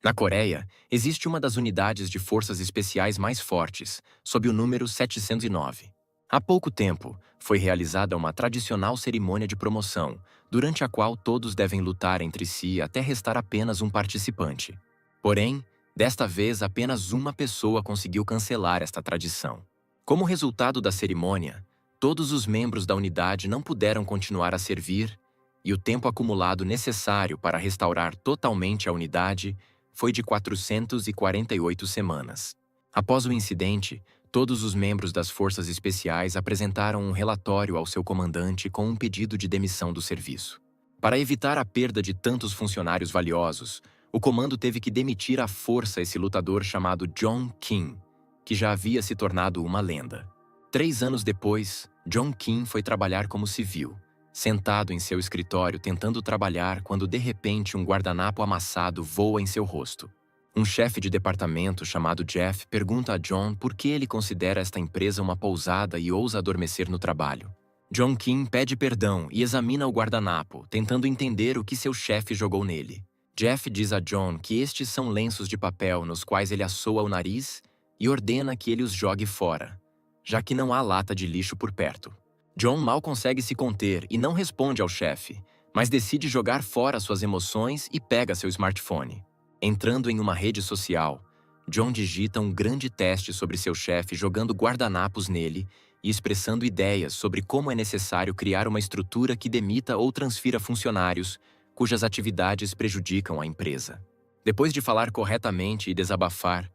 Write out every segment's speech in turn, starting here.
Na Coreia, existe uma das unidades de forças especiais mais fortes, sob o número 709. Há pouco tempo, foi realizada uma tradicional cerimônia de promoção, durante a qual todos devem lutar entre si até restar apenas um participante. Porém, desta vez apenas uma pessoa conseguiu cancelar esta tradição. Como resultado da cerimônia, todos os membros da unidade não puderam continuar a servir, e o tempo acumulado necessário para restaurar totalmente a unidade foi de 448 semanas. Após o incidente, todos os membros das forças especiais apresentaram um relatório ao seu comandante com um pedido de demissão do serviço. Para evitar a perda de tantos funcionários valiosos, o comando teve que demitir à força esse lutador chamado John Kim, que já havia se tornado uma lenda. 3 anos depois, John Kim foi trabalhar como civil, sentado em seu escritório tentando trabalhar quando de repente um guardanapo amassado voa em seu rosto. Um chefe de departamento chamado Jeff pergunta a John por que ele considera esta empresa uma pousada e ousa adormecer no trabalho. John Kim pede perdão e examina o guardanapo, tentando entender o que seu chefe jogou nele. Jeff diz a John que estes são lenços de papel nos quais ele assoa o nariz e ordena que ele os jogue fora, já que não há lata de lixo por perto. John mal consegue se conter e não responde ao chefe, mas decide jogar fora suas emoções e pega seu smartphone. Entrando em uma rede social, John digita um grande teste sobre seu chefe jogando guardanapos nele e expressando ideias sobre como é necessário criar uma estrutura que demita ou transfira funcionários cujas atividades prejudicam a empresa. Depois de falar corretamente e desabafar,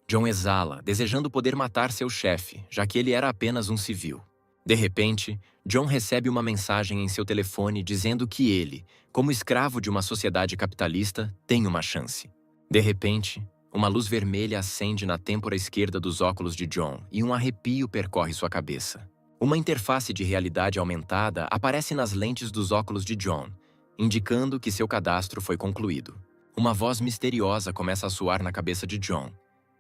John exala, desejando poder matar seu chefe, já que ele era apenas um civil. De repente, John recebe uma mensagem em seu telefone dizendo que ele, como escravo de uma sociedade capitalista, tem uma chance. De repente, uma luz vermelha acende na têmpora esquerda dos óculos de John e um arrepio percorre sua cabeça. Uma interface de realidade aumentada aparece nas lentes dos óculos de John, indicando que seu cadastro foi concluído. Uma voz misteriosa começa a soar na cabeça de John,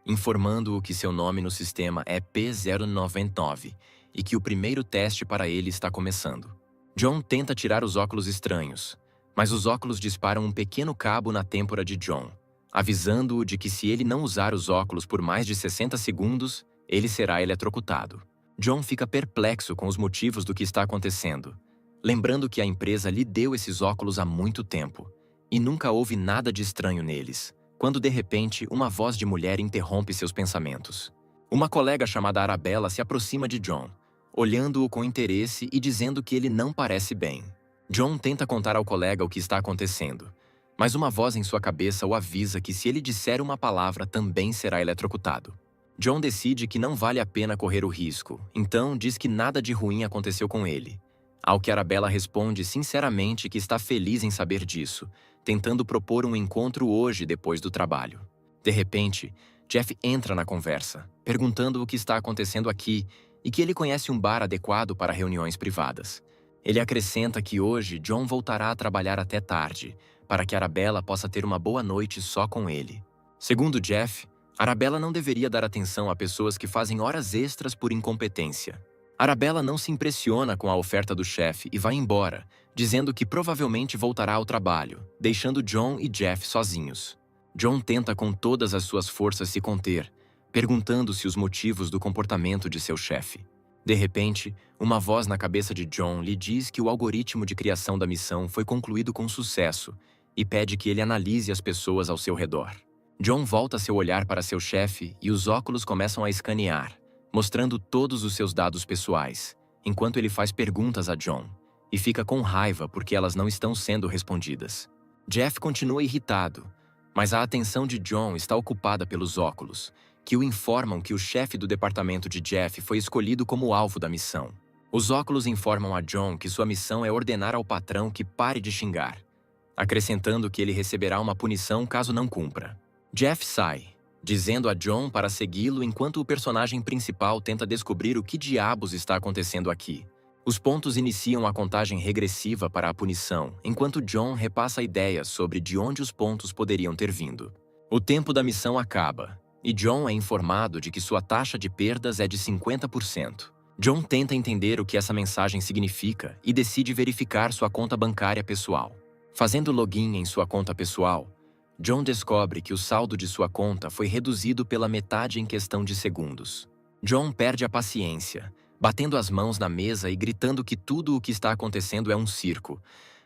informando-o que seu nome no sistema é P099 e que o primeiro teste para ele está começando. John tenta tirar os óculos estranhos, mas os óculos disparam um pequeno cabo na têmpora de John, avisando-o de que se ele não usar os óculos por mais de 60 segundos, ele será eletrocutado. John fica perplexo com os motivos do que está acontecendo, lembrando que a empresa lhe deu esses óculos há muito tempo, e nunca houve nada de estranho neles, quando de repente uma voz de mulher interrompe seus pensamentos. Uma colega chamada Arabella se aproxima de John, olhando-o com interesse e dizendo que ele não parece bem. John tenta contar ao colega o que está acontecendo, mas uma voz em sua cabeça o avisa que se ele disser uma palavra também será eletrocutado. John decide que não vale a pena correr o risco, então diz que nada de ruim aconteceu com ele. Ao que Arabella responde sinceramente que está feliz em saber disso, tentando propor um encontro hoje depois do trabalho. De repente, Jeff entra na conversa, perguntando o que está acontecendo aqui e que ele conhece um bar adequado para reuniões privadas. Ele acrescenta que hoje John voltará a trabalhar até tarde, para que Arabella possa ter uma boa noite só com ele. Segundo Jeff, Arabella não deveria dar atenção a pessoas que fazem horas extras por incompetência. Arabella não se impressiona com a oferta do chefe e vai embora, dizendo que provavelmente voltará ao trabalho, deixando John e Jeff sozinhos. John tenta com todas as suas forças se conter, perguntando-se os motivos do comportamento de seu chefe. De repente, uma voz na cabeça de John lhe diz que o algoritmo de criação da missão foi concluído com sucesso e pede que ele analise as pessoas ao seu redor. John volta seu olhar para seu chefe e os óculos começam a escanear, mostrando todos os seus dados pessoais, enquanto ele faz perguntas a John, e fica com raiva porque elas não estão sendo respondidas. Jeff continua irritado, mas a atenção de John está ocupada pelos óculos, que o informam que o chefe do departamento de Jeff foi escolhido como alvo da missão. Os óculos informam a John que sua missão é ordenar ao patrão que pare de xingar, acrescentando que ele receberá uma punição caso não cumpra. Jeff sai, dizendo a John para segui-lo enquanto o personagem principal tenta descobrir o que diabos está acontecendo aqui. Os pontos iniciam a contagem regressiva para a punição, enquanto John repassa ideias sobre de onde os pontos poderiam ter vindo. O tempo da missão acaba, e John é informado de que sua taxa de perdas é de 50%. John tenta entender o que essa mensagem significa e decide verificar sua conta bancária pessoal. Fazendo login em sua conta pessoal, John descobre que o saldo de sua conta foi reduzido pela metade em questão de segundos. John perde a paciência, batendo as mãos na mesa e gritando que tudo o que está acontecendo é um circo,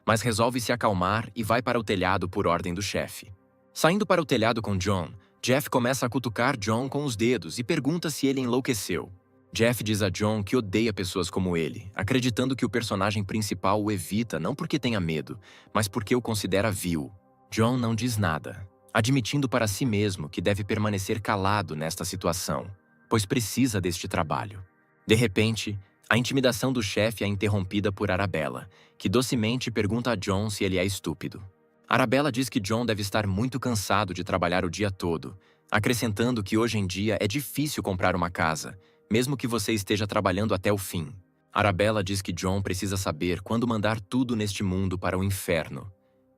mas resolve se acalmar e vai para o telhado por ordem do chefe. Saindo para o telhado com John, Jeff começa a cutucar John com os dedos e pergunta se ele enlouqueceu. Jeff diz a John que odeia pessoas como ele, acreditando que o personagem principal o evita não porque tenha medo, mas porque o considera vil. John não diz nada, admitindo para si mesmo que deve permanecer calado nesta situação, pois precisa deste trabalho. De repente, a intimidação do chefe é interrompida por Arabella, que docemente pergunta a John se ele é estúpido. Arabella diz que John deve estar muito cansado de trabalhar o dia todo, acrescentando que hoje em dia é difícil comprar uma casa, mesmo que você esteja trabalhando até o fim. Arabella diz que John precisa saber quando mandar tudo neste mundo para o inferno,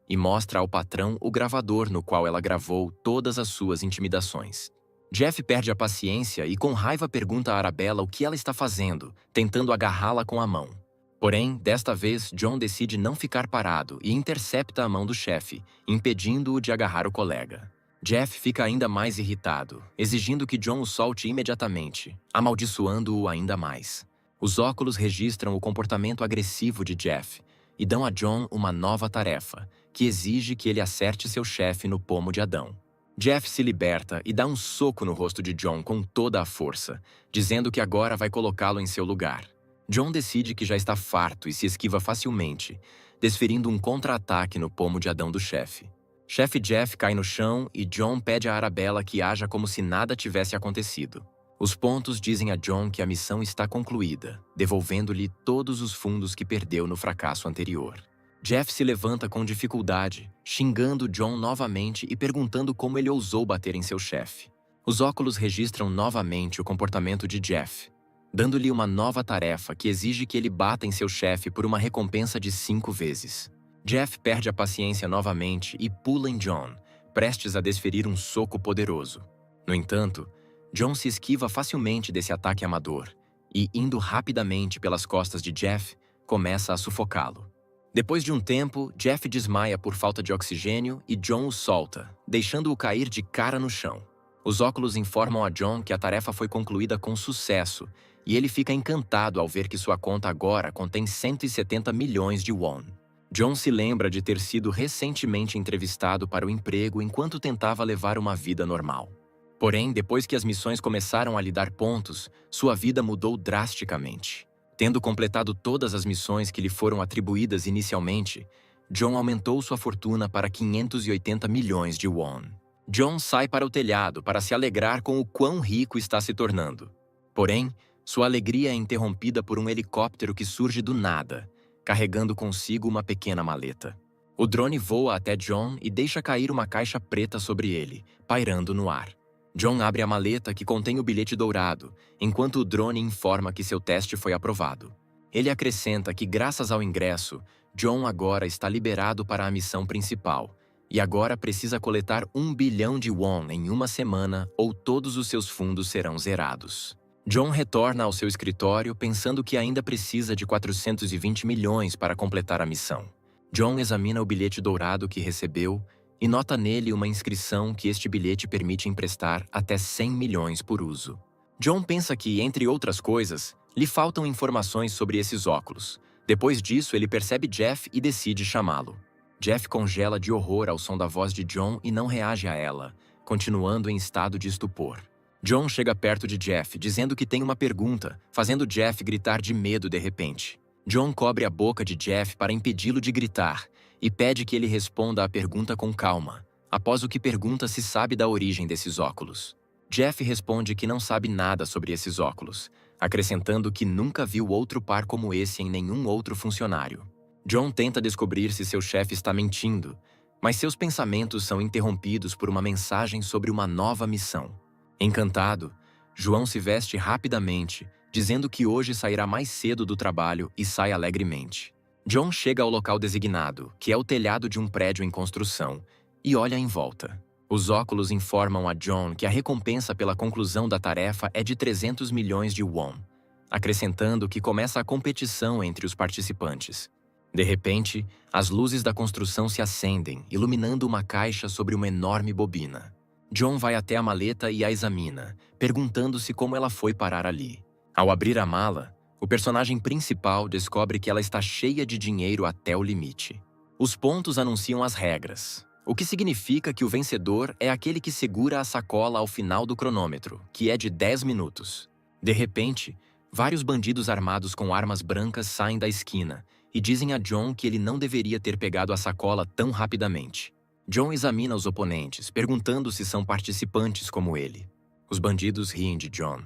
e mostra ao patrão o gravador no qual ela gravou todas as suas intimidações. Jeff perde a paciência e com raiva pergunta a Arabella o que ela está fazendo, tentando agarrá-la com a mão. Porém, desta vez, John decide não ficar parado e intercepta a mão do chefe, impedindo-o de agarrar o colega. Jeff fica ainda mais irritado, exigindo que John o solte imediatamente, amaldiçoando-o ainda mais. Os óculos registram o comportamento agressivo de Jeff e dão a John uma nova tarefa, que exige que ele acerte seu chefe no pomo de Adão. Jeff se liberta e dá um soco no rosto de John com toda a força, dizendo que agora vai colocá-lo em seu lugar. John decide que já está farto e se esquiva facilmente, desferindo um contra-ataque no pomo de Adão do chefe. Chefe Jeff cai no chão e John pede a Arabella que haja como se nada tivesse acontecido. Os pontos dizem a John que a missão está concluída, devolvendo-lhe todos os fundos que perdeu no fracasso anterior. Jeff se levanta com dificuldade, xingando John novamente e perguntando como ele ousou bater em seu chefe. Os óculos registram novamente o comportamento de Jeff, dando-lhe uma nova tarefa que exige que ele bata em seu chefe por uma recompensa de 5 vezes. Jeff perde a paciência novamente e pula em John, prestes a desferir um soco poderoso. No entanto, John se esquiva facilmente desse ataque amador e, indo rapidamente pelas costas de Jeff, começa a sufocá-lo. Depois de um tempo, Jeff desmaia por falta de oxigênio e John o solta, deixando-o cair de cara no chão. Os óculos informam a John que a tarefa foi concluída com sucesso e ele fica encantado ao ver que sua conta agora contém 170 milhões de won. John se lembra de ter sido recentemente entrevistado para o emprego enquanto tentava levar uma vida normal. Porém, depois que as missões começaram a lhe dar pontos, sua vida mudou drasticamente. Tendo completado todas as missões que lhe foram atribuídas inicialmente, John aumentou sua fortuna para 580 milhões de won. John sai para o telhado para se alegrar com o quão rico está se tornando. Porém, sua alegria é interrompida por um helicóptero que surge do nada, carregando consigo uma pequena maleta. O drone voa até John e deixa cair uma caixa preta sobre ele, pairando no ar. John abre a maleta que contém o bilhete dourado, enquanto o drone informa que seu teste foi aprovado. Ele acrescenta que, graças ao ingresso, John agora está liberado para a missão principal, e agora precisa coletar 1 bilhão de won em uma semana ou todos os seus fundos serão zerados. John retorna ao seu escritório pensando que ainda precisa de 420 milhões para completar a missão. John examina o bilhete dourado que recebeu e nota nele uma inscrição que este bilhete permite emprestar até 100 milhões por uso. John pensa que, entre outras coisas, lhe faltam informações sobre esses óculos. Depois disso, ele percebe Jeff e decide chamá-lo. Jeff congela de horror ao som da voz de John e não reage a ela, continuando em estado de estupor. John chega perto de Jeff, dizendo que tem uma pergunta, fazendo Jeff gritar de medo de repente. John cobre a boca de Jeff para impedi-lo de gritar e pede que ele responda à pergunta com calma, após o que pergunta se sabe da origem desses óculos. Jeff responde que não sabe nada sobre esses óculos, acrescentando que nunca viu outro par como esse em nenhum outro funcionário. John tenta descobrir se seu chefe está mentindo, mas seus pensamentos são interrompidos por uma mensagem sobre uma nova missão. Encantado, João se veste rapidamente, dizendo que hoje sairá mais cedo do trabalho e sai alegremente. John chega ao local designado, que é o telhado de um prédio em construção, e olha em volta. Os óculos informam a John que a recompensa pela conclusão da tarefa é de 300 milhões de won, acrescentando que começa a competição entre os participantes. De repente, as luzes da construção se acendem, iluminando uma caixa sobre uma enorme bobina. John vai até a maleta e a examina, perguntando-se como ela foi parar ali. Ao abrir a mala, o personagem principal descobre que ela está cheia de dinheiro até o limite. Os pontos anunciam as regras, o que significa que o vencedor é aquele que segura a sacola ao final do cronômetro, que é de 10 minutos. De repente, vários bandidos armados com armas brancas saem da esquina e dizem a John que ele não deveria ter pegado a sacola tão rapidamente. John examina os oponentes, perguntando se são participantes como ele. Os bandidos riem de John,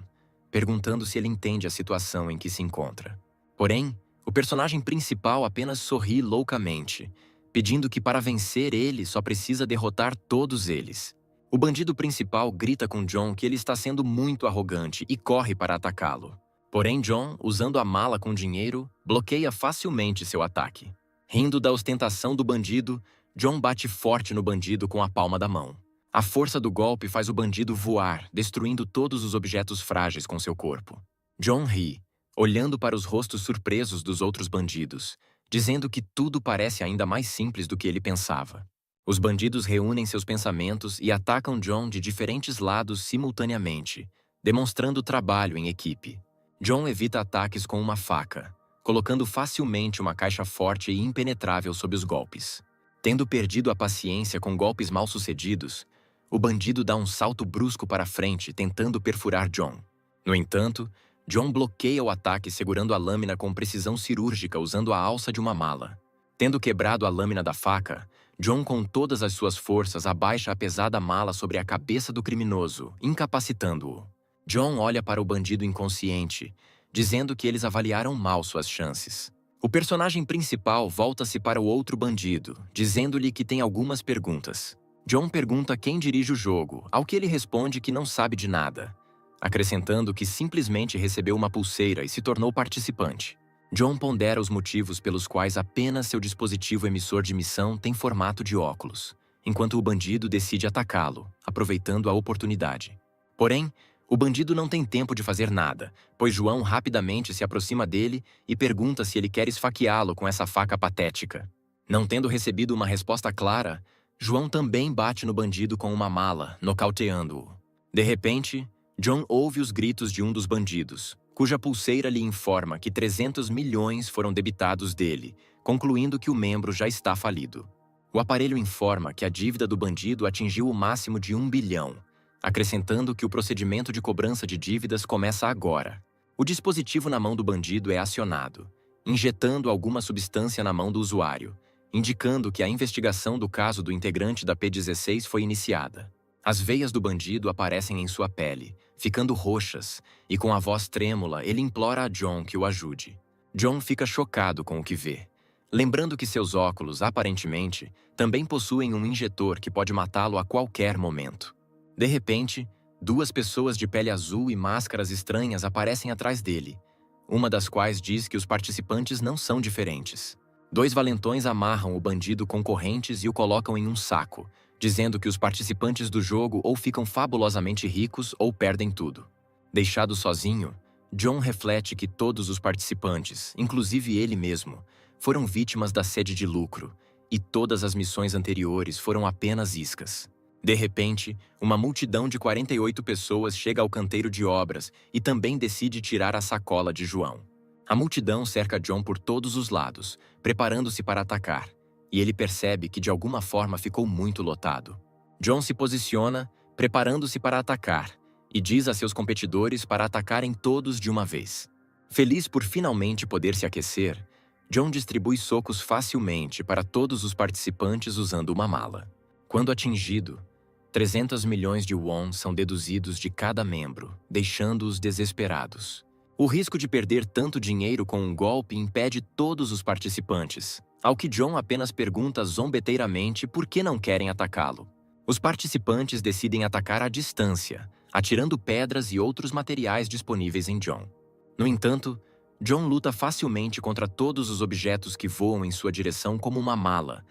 perguntando se ele entende a situação em que se encontra. Porém, o personagem principal apenas sorri loucamente, pedindo que para vencer ele só precisa derrotar todos eles. O bandido principal grita com John que ele está sendo muito arrogante e corre para atacá-lo. Porém, John, usando a mala com dinheiro, bloqueia facilmente seu ataque. Rindo da ostentação do bandido, John bate forte no bandido com a palma da mão. A força do golpe faz o bandido voar, destruindo todos os objetos frágeis com seu corpo. John ri, olhando para os rostos surpresos dos outros bandidos, dizendo que tudo parece ainda mais simples do que ele pensava. Os bandidos reúnem seus pensamentos e atacam John de diferentes lados simultaneamente, demonstrando trabalho em equipe. John evita ataques com uma faca, colocando facilmente uma caixa forte e impenetrável sob os golpes. Tendo perdido a paciência com golpes mal-sucedidos, o bandido dá um salto brusco para frente, tentando perfurar John. No entanto, John bloqueia o ataque segurando a lâmina com precisão cirúrgica usando a alça de uma mala. Tendo quebrado a lâmina da faca, John com todas as suas forças abaixa a pesada mala sobre a cabeça do criminoso, incapacitando-o. John olha para o bandido inconsciente, dizendo que eles avaliaram mal suas chances. O personagem principal volta-se para o outro bandido, dizendo-lhe que tem algumas perguntas. John pergunta quem dirige o jogo, ao que ele responde que não sabe de nada, acrescentando que simplesmente recebeu uma pulseira e se tornou participante. John pondera os motivos pelos quais apenas seu dispositivo emissor de missão tem formato de óculos, enquanto o bandido decide atacá-lo, aproveitando a oportunidade. Porém, o bandido não tem tempo de fazer nada, pois João rapidamente se aproxima dele e pergunta se ele quer esfaqueá-lo com essa faca patética. Não tendo recebido uma resposta clara, João também bate no bandido com uma mala, nocauteando-o. De repente, John ouve os gritos de um dos bandidos, cuja pulseira lhe informa que 300 milhões foram debitados dele, concluindo que o membro já está falido. O aparelho informa que a dívida do bandido atingiu o máximo de 1 bilhão, acrescentando que o procedimento de cobrança de dívidas começa agora. O dispositivo na mão do bandido é acionado, injetando alguma substância na mão do usuário, indicando que a investigação do caso do integrante da P-16 foi iniciada. As veias do bandido aparecem em sua pele, ficando roxas, e com a voz trêmula ele implora a John que o ajude. John fica chocado com o que vê, lembrando que seus óculos, aparentemente, também possuem um injetor que pode matá-lo a qualquer momento. De repente, 2 pessoas de pele azul e máscaras estranhas aparecem atrás dele, uma das quais diz que os participantes não são diferentes. 2 valentões amarram o bandido com correntes e o colocam em um saco, dizendo que os participantes do jogo ou ficam fabulosamente ricos ou perdem tudo. Deixado sozinho, John reflete que todos os participantes, inclusive ele mesmo, foram vítimas da sede de lucro, e todas as missões anteriores foram apenas iscas. De repente, uma multidão de 48 pessoas chega ao canteiro de obras e também decide tirar a sacola de João. A multidão cerca John por todos os lados, preparando-se para atacar, e ele percebe que de alguma forma ficou muito lotado. John se posiciona, preparando-se para atacar, e diz a seus competidores para atacarem todos de uma vez. Feliz por finalmente poder se aquecer, John distribui socos facilmente para todos os participantes usando uma mala. Quando atingido, 300 milhões de won são deduzidos de cada membro, deixando-os desesperados. O risco de perder tanto dinheiro com um golpe impede todos os participantes, ao que John apenas pergunta zombeteiramente por que não querem atacá-lo. Os participantes decidem atacar à distância, atirando pedras e outros materiais disponíveis em John. No entanto, John luta facilmente contra todos os objetos que voam em sua direção como uma mala,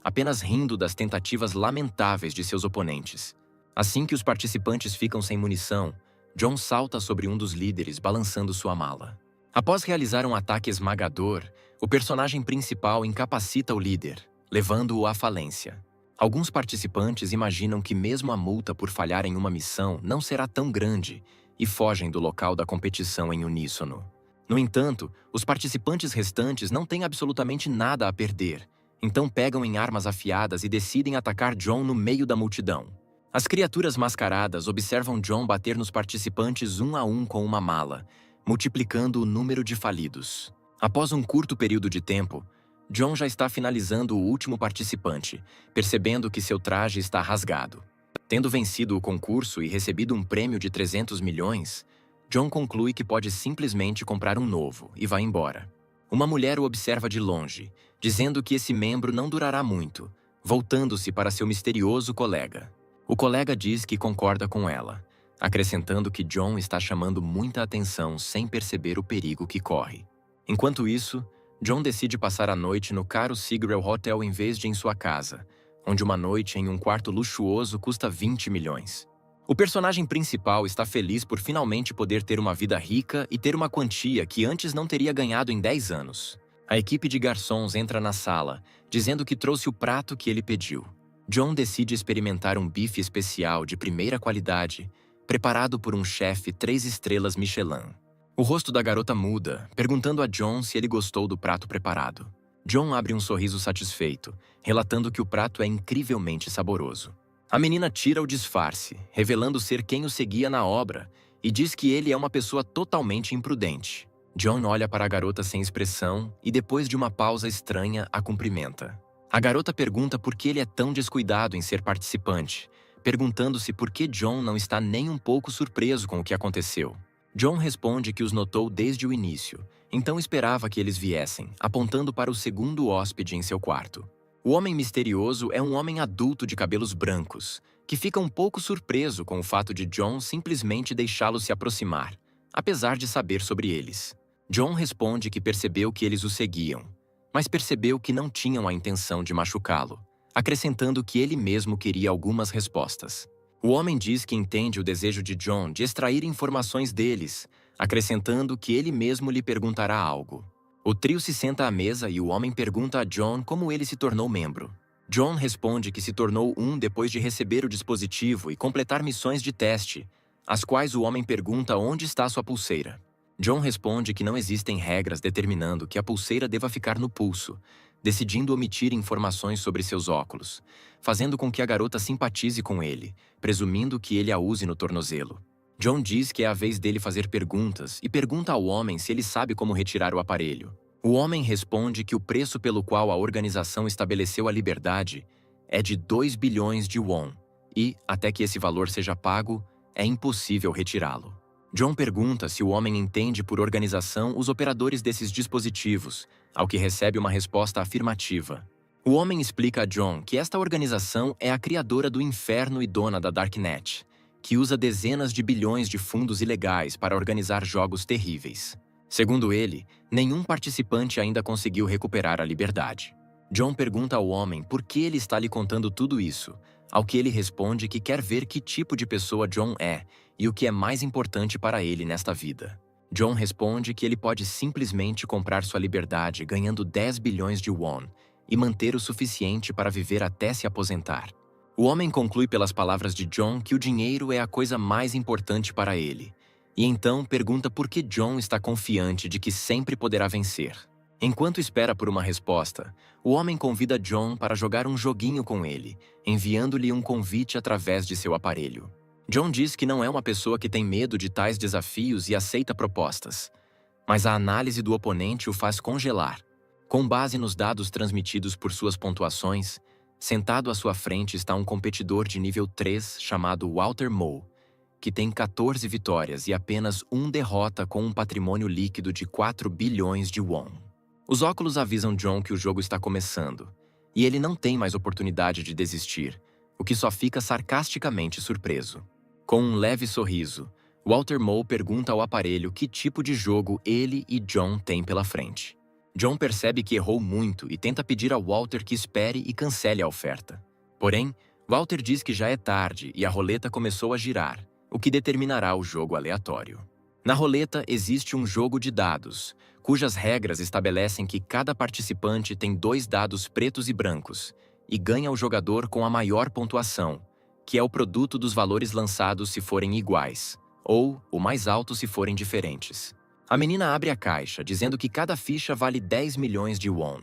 apenas rindo das tentativas lamentáveis de seus oponentes. Assim que os participantes ficam sem munição, John salta sobre um dos líderes balançando sua mala. Após realizar um ataque esmagador, o personagem principal incapacita o líder, levando-o à falência. Alguns participantes imaginam que mesmo a multa por falhar em uma missão não será tão grande e fogem do local da competição em uníssono. No entanto, os participantes restantes não têm absolutamente nada a perder, então pegam em armas afiadas e decidem atacar John no meio da multidão. As criaturas mascaradas observam John bater nos participantes um a um com uma mala, multiplicando o número de falidos. Após um curto período de tempo, John já está finalizando o último participante, percebendo que seu traje está rasgado. Tendo vencido o concurso e recebido um prêmio de 300 milhões, John conclui que pode simplesmente comprar um novo e vai embora. Uma mulher o observa de longe, dizendo que esse membro não durará muito, voltando-se para seu misterioso colega. O colega diz que concorda com ela, acrescentando que John está chamando muita atenção sem perceber o perigo que corre. Enquanto isso, John decide passar a noite no caro Sigrel Hotel em vez de em sua casa, onde uma noite em um quarto luxuoso custa 20 milhões. O personagem principal está feliz por finalmente poder ter uma vida rica e ter uma quantia que antes não teria ganhado em 10 anos. A equipe de garçons entra na sala, dizendo que trouxe o prato que ele pediu. John decide experimentar um bife especial de primeira qualidade, preparado por um chefe 3 estrelas Michelin. O rosto da garota muda, perguntando a John se ele gostou do prato preparado. John abre um sorriso satisfeito, relatando que o prato é incrivelmente saboroso. A menina tira o disfarce, revelando ser quem o seguia na obra, e diz que ele é uma pessoa totalmente imprudente. John olha para a garota sem expressão e, depois de uma pausa estranha, a cumprimenta. A garota pergunta por que ele é tão descuidado em ser participante, perguntando-se por que John não está nem um pouco surpreso com o que aconteceu. John responde que os notou desde o início, então esperava que eles viessem, apontando para o segundo hóspede em seu quarto. O homem misterioso é um homem adulto de cabelos brancos, que fica um pouco surpreso com o fato de John simplesmente deixá-lo se aproximar, apesar de saber sobre eles. John responde que percebeu que eles o seguiam, mas percebeu que não tinham a intenção de machucá-lo, acrescentando que ele mesmo queria algumas respostas. O homem diz que entende o desejo de John de extrair informações deles, acrescentando que ele mesmo lhe perguntará algo. O trio se senta à mesa e o homem pergunta a John como ele se tornou membro. John responde que se tornou um depois de receber o dispositivo e completar missões de teste, as quais o homem pergunta onde está sua pulseira. John responde que não existem regras determinando que a pulseira deva ficar no pulso, decidindo omitir informações sobre seus óculos, fazendo com que a garota simpatize com ele, presumindo que ele a use no tornozelo. John diz que é a vez dele fazer perguntas e pergunta ao homem se ele sabe como retirar o aparelho. O homem responde que o preço pelo qual a organização estabeleceu a liberdade é de 2 bilhões de won e, até que esse valor seja pago, é impossível retirá-lo. John pergunta se o homem entende por organização os operadores desses dispositivos, ao que recebe uma resposta afirmativa. O homem explica a John que esta organização é a criadora do inferno e dona da Darknet, que usa dezenas de bilhões de fundos ilegais para organizar jogos terríveis. Segundo ele, nenhum participante ainda conseguiu recuperar a liberdade. John pergunta ao homem por que ele está lhe contando tudo isso, ao que ele responde que quer ver que tipo de pessoa John é e o que é mais importante para ele nesta vida. John responde que ele pode simplesmente comprar sua liberdade ganhando 10 bilhões de won e manter o suficiente para viver até se aposentar. O homem conclui pelas palavras de John que o dinheiro é a coisa mais importante para ele, e então pergunta por que John está confiante de que sempre poderá vencer. Enquanto espera por uma resposta, o homem convida John para jogar um joguinho com ele, enviando-lhe um convite através de seu aparelho. John diz que não é uma pessoa que tem medo de tais desafios e aceita propostas, mas a análise do oponente o faz congelar. Com base nos dados transmitidos por suas pontuações, sentado à sua frente está um competidor de nível 3 chamado Walter Moe, que tem 14 vitórias e apenas 1 derrota com um patrimônio líquido de 4 bilhões de won. Os óculos avisam John que o jogo está começando, e ele não tem mais oportunidade de desistir, o que só fica sarcasticamente surpreso. Com um leve sorriso, Walter Moe pergunta ao aparelho que tipo de jogo ele e John têm pela frente. John percebe que errou muito e tenta pedir a Walter que espere e cancele a oferta. Porém, Walter diz que já é tarde e a roleta começou a girar, o que determinará o jogo aleatório. Na roleta existe um jogo de dados, cujas regras estabelecem que cada participante tem 2 dados pretos e brancos, e ganha o jogador com a maior pontuação, que é o produto dos valores lançados se forem iguais, ou o mais alto se forem diferentes. A menina abre a caixa, dizendo que cada ficha vale 10 milhões de won,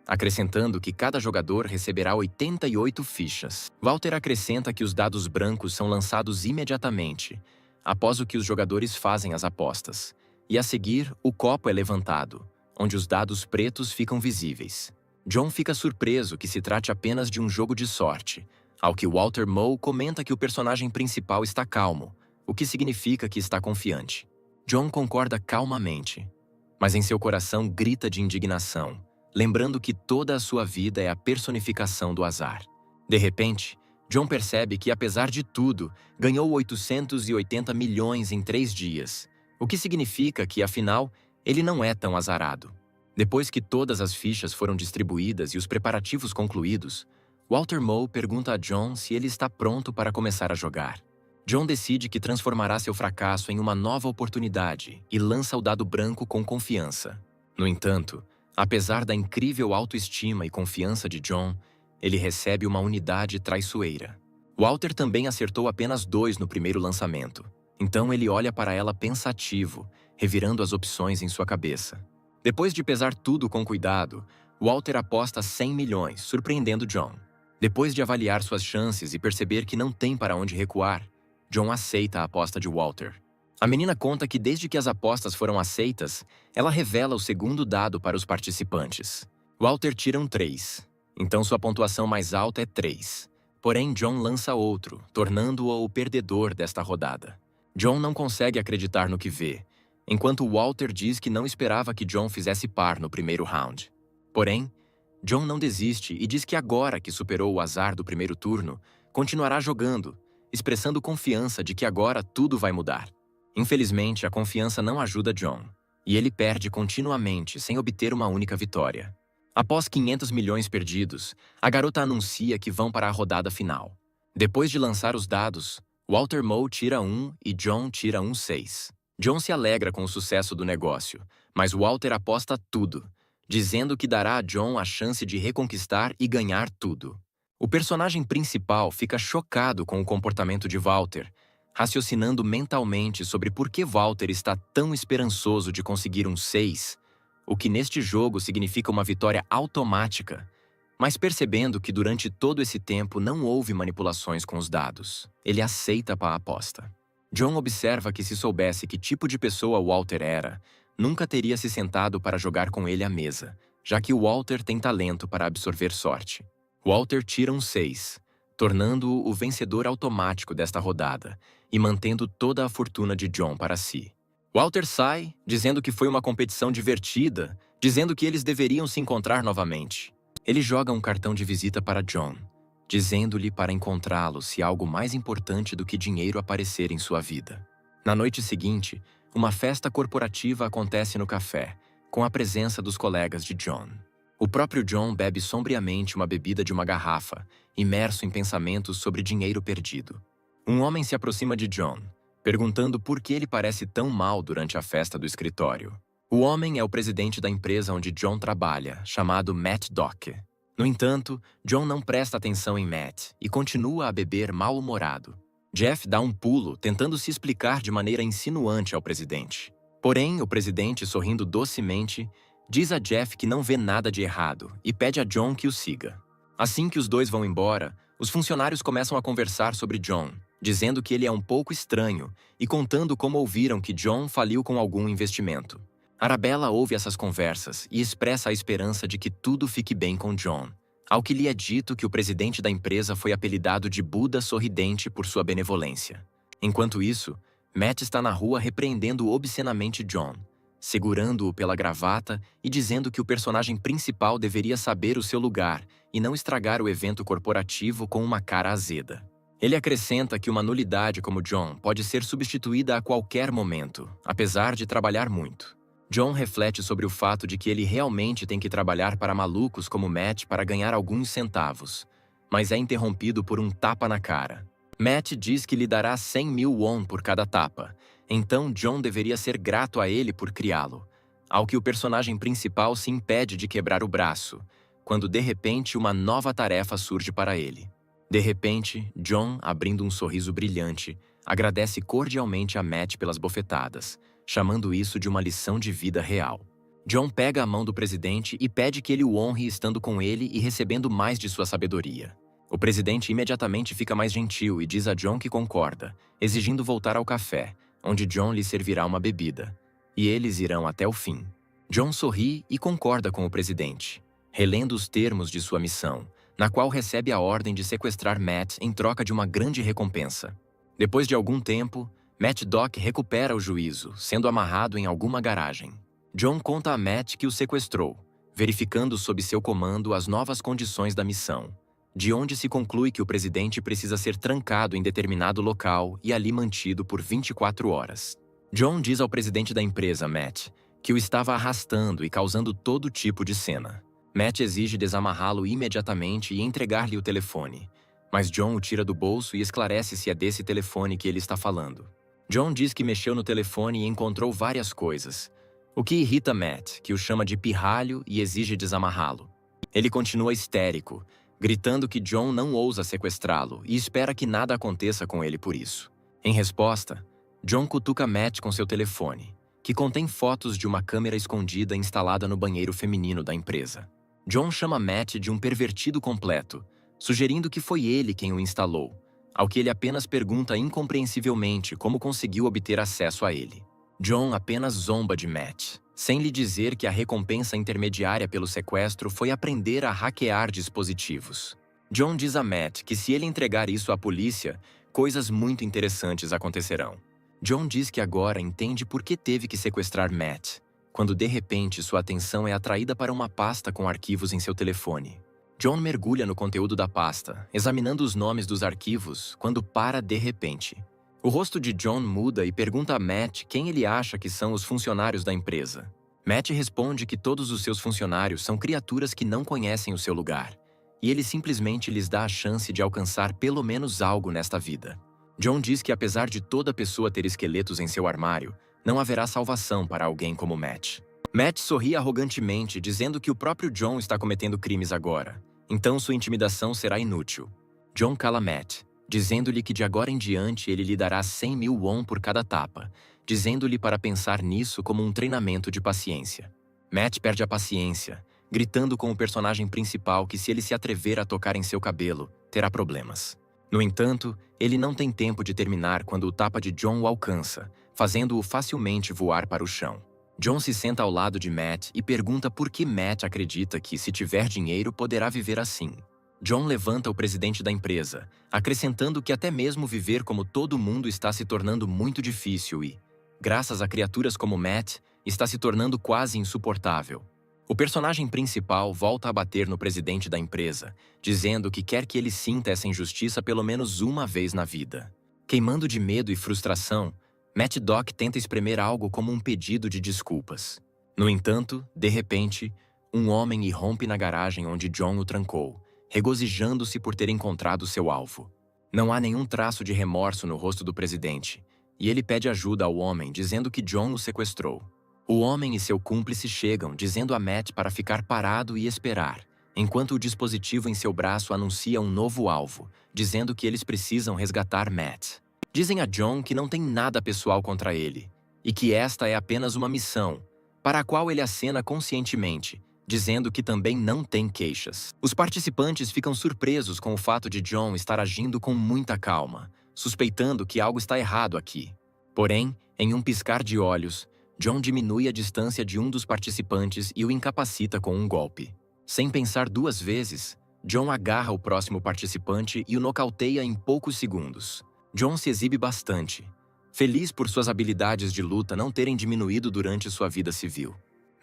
acrescentando que cada jogador receberá 88 fichas. Walter acrescenta que os dados brancos são lançados imediatamente, após o que os jogadores fazem as apostas, e a seguir, o copo é levantado, onde os dados pretos ficam visíveis. John fica surpreso que se trate apenas de um jogo de sorte, ao que Walter Moe comenta que o personagem principal está calmo, o que significa que está confiante. John concorda calmamente, mas em seu coração grita de indignação, lembrando que toda a sua vida é a personificação do azar. De repente, John percebe que, apesar de tudo, ganhou 880 milhões em 3 dias, o que significa que, afinal, ele não é tão azarado. Depois que todas as fichas foram distribuídas e os preparativos concluídos, Walter Moe pergunta a John se ele está pronto para começar a jogar. John decide que transformará seu fracasso em uma nova oportunidade e lança o dado branco com confiança. No entanto, apesar da incrível autoestima e confiança de John, ele recebe uma unidade traiçoeira. Walter também acertou apenas 2 no primeiro lançamento, então ele olha para ela pensativo, revirando as opções em sua cabeça. Depois de pesar tudo com cuidado, Walter aposta 100 milhões, surpreendendo John. Depois de avaliar suas chances e perceber que não tem para onde recuar, John aceita a aposta de Walter. A menina conta que desde que as apostas foram aceitas, ela revela o segundo dado para os participantes. Walter tira um 3, então sua pontuação mais alta é 3. Porém, John lança outro, tornando-o o perdedor desta rodada. John não consegue acreditar no que vê, enquanto Walter diz que não esperava que John fizesse par no primeiro round. Porém, John não desiste e diz que agora que superou o azar do primeiro turno, continuará jogando, expressando confiança de que agora tudo vai mudar. Infelizmente, a confiança não ajuda John, e ele perde continuamente sem obter uma única vitória. Após 500 milhões perdidos, a garota anuncia que vão para a rodada final. Depois de lançar os dados, Walter Moe tira 1 e John tira um 6. John se alegra com o sucesso do negócio, mas Walter aposta tudo, dizendo que dará a John a chance de reconquistar e ganhar tudo. O personagem principal fica chocado com o comportamento de Walter, raciocinando mentalmente sobre por que Walter está tão esperançoso de conseguir um 6, o que neste jogo significa uma vitória automática, mas percebendo que durante todo esse tempo não houve manipulações com os dados. Ele aceita a aposta. John observa que se soubesse que tipo de pessoa Walter era, nunca teria se sentado para jogar com ele à mesa, já que Walter tem talento para absorver sorte. Walter tira um 6, tornando-o o vencedor automático desta rodada e mantendo toda a fortuna de John para si. Walter sai, dizendo que foi uma competição divertida, dizendo que eles deveriam se encontrar novamente. Ele joga um cartão de visita para John, dizendo-lhe para encontrá-lo se algo mais importante do que dinheiro aparecer em sua vida. Na noite seguinte, uma festa corporativa acontece no café, com a presença dos colegas de John. O próprio John bebe sombriamente uma bebida de uma garrafa, imerso em pensamentos sobre dinheiro perdido. Um homem se aproxima de John, perguntando por que ele parece tão mal durante a festa do escritório. O homem é o presidente da empresa onde John trabalha, chamado Matt Dock. No entanto, John não presta atenção em Matt e continua a beber mal-humorado. Jeff dá um pulo, tentando se explicar de maneira insinuante ao presidente. Porém, o presidente, sorrindo docemente, diz a Jeff que não vê nada de errado e pede a John que o siga. Assim que os dois vão embora, os funcionários começam a conversar sobre John, dizendo que ele é um pouco estranho e contando como ouviram que John faliu com algum investimento. Arabella ouve essas conversas e expressa a esperança de que tudo fique bem com John, ao que lhe é dito que o presidente da empresa foi apelidado de Buda Sorridente por sua benevolência. Enquanto isso, Matt está na rua repreendendo obscenamente John, segurando-o pela gravata e dizendo que o personagem principal deveria saber o seu lugar e não estragar o evento corporativo com uma cara azeda. Ele acrescenta que uma nulidade como John pode ser substituída a qualquer momento, apesar de trabalhar muito. John reflete sobre o fato de que ele realmente tem que trabalhar para malucos como Matt para ganhar alguns centavos, mas é interrompido por um tapa na cara. Matt diz que lhe dará 100 mil won por cada tapa, Então John deveria ser grato a ele por criá-lo, ao que o personagem principal se impede de quebrar o braço, quando de repente uma nova tarefa surge para ele. De repente, John, abrindo um sorriso brilhante, agradece cordialmente a Matt pelas bofetadas, chamando isso de uma lição de vida real. John pega a mão do presidente e pede que ele o honre estando com ele e recebendo mais de sua sabedoria. O presidente imediatamente fica mais gentil e diz a John que concorda, exigindo voltar ao café, onde John lhe servirá uma bebida. E eles irão até o fim. John sorri e concorda com o presidente, relendo os termos de sua missão, na qual recebe a ordem de sequestrar Matt em troca de uma grande recompensa. Depois de algum tempo, Matt Doc recupera o juízo, sendo amarrado em alguma garagem. John conta a Matt que o sequestrou, verificando sob seu comando as novas condições da missão, de onde se conclui que o presidente precisa ser trancado em determinado local e ali mantido por 24 horas. John diz ao presidente da empresa, Matt, que o estava arrastando e causando todo tipo de cena. Matt exige desamarrá-lo imediatamente e entregar-lhe o telefone, mas John o tira do bolso e esclarece se é desse telefone que ele está falando. John diz que mexeu no telefone e encontrou várias coisas, o que irrita Matt, que o chama de pirralho e exige desamarrá-lo. Ele continua histérico, gritando que John não ousa sequestrá-lo e espera que nada aconteça com ele por isso. Em resposta, John cutuca Matt com seu telefone, que contém fotos de uma câmera escondida instalada no banheiro feminino da empresa. John chama Matt de um pervertido completo, sugerindo que foi ele quem o instalou, ao que ele apenas pergunta incompreensivelmente como conseguiu obter acesso a ele. John apenas zomba de Matt, sem lhe dizer que a recompensa intermediária pelo sequestro foi aprender a hackear dispositivos. John diz a Matt que se ele entregar isso à polícia, coisas muito interessantes acontecerão. John diz que agora entende por que teve que sequestrar Matt, quando de repente sua atenção é atraída para uma pasta com arquivos em seu telefone. John mergulha no conteúdo da pasta, examinando os nomes dos arquivos, quando para de repente. O rosto de John muda e pergunta a Matt quem ele acha que são os funcionários da empresa. Matt responde que todos os seus funcionários são criaturas que não conhecem o seu lugar, e ele simplesmente lhes dá a chance de alcançar pelo menos algo nesta vida. John diz que apesar de toda pessoa ter esqueletos em seu armário, não haverá salvação para alguém como Matt. Matt sorri arrogantemente, dizendo que o próprio John está cometendo crimes agora, então sua intimidação será inútil. John cala Matt, dizendo-lhe que de agora em diante ele lhe dará 100 mil won por cada tapa, dizendo-lhe para pensar nisso como um treinamento de paciência. Matt perde a paciência, gritando com o personagem principal que se ele se atrever a tocar em seu cabelo, terá problemas. No entanto, ele não tem tempo de terminar quando o tapa de John o alcança, fazendo-o facilmente voar para o chão. John se senta ao lado de Matt e pergunta por que Matt acredita que, se tiver dinheiro, poderá viver assim. John levanta o presidente da empresa, acrescentando que até mesmo viver como todo mundo está se tornando muito difícil e, graças a criaturas como Matt, está se tornando quase insuportável. O personagem principal volta a bater no presidente da empresa, dizendo que quer que ele sinta essa injustiça pelo menos uma vez na vida. Queimando de medo e frustração, Matt Doc tenta espremer algo como um pedido de desculpas. No entanto, de repente, um homem irrompe na garagem onde John o trancou, regozijando-se por ter encontrado seu alvo. Não há nenhum traço de remorso no rosto do presidente, e ele pede ajuda ao homem, dizendo que John o sequestrou. O homem e seu cúmplice chegam, dizendo a Matt para ficar parado e esperar, enquanto o dispositivo em seu braço anuncia um novo alvo, dizendo que eles precisam resgatar Matt. Dizem a John que não tem nada pessoal contra ele, e que esta é apenas uma missão, para a qual ele acena conscientemente, dizendo que também não tem queixas. Os participantes ficam surpresos com o fato de John estar agindo com muita calma, suspeitando que algo está errado aqui. Porém, em um piscar de olhos, John diminui a distância de um dos participantes e o incapacita com um golpe. Sem pensar duas vezes, John agarra o próximo participante e o nocauteia em poucos segundos. John se exibe bastante, feliz por suas habilidades de luta não terem diminuído durante sua vida civil.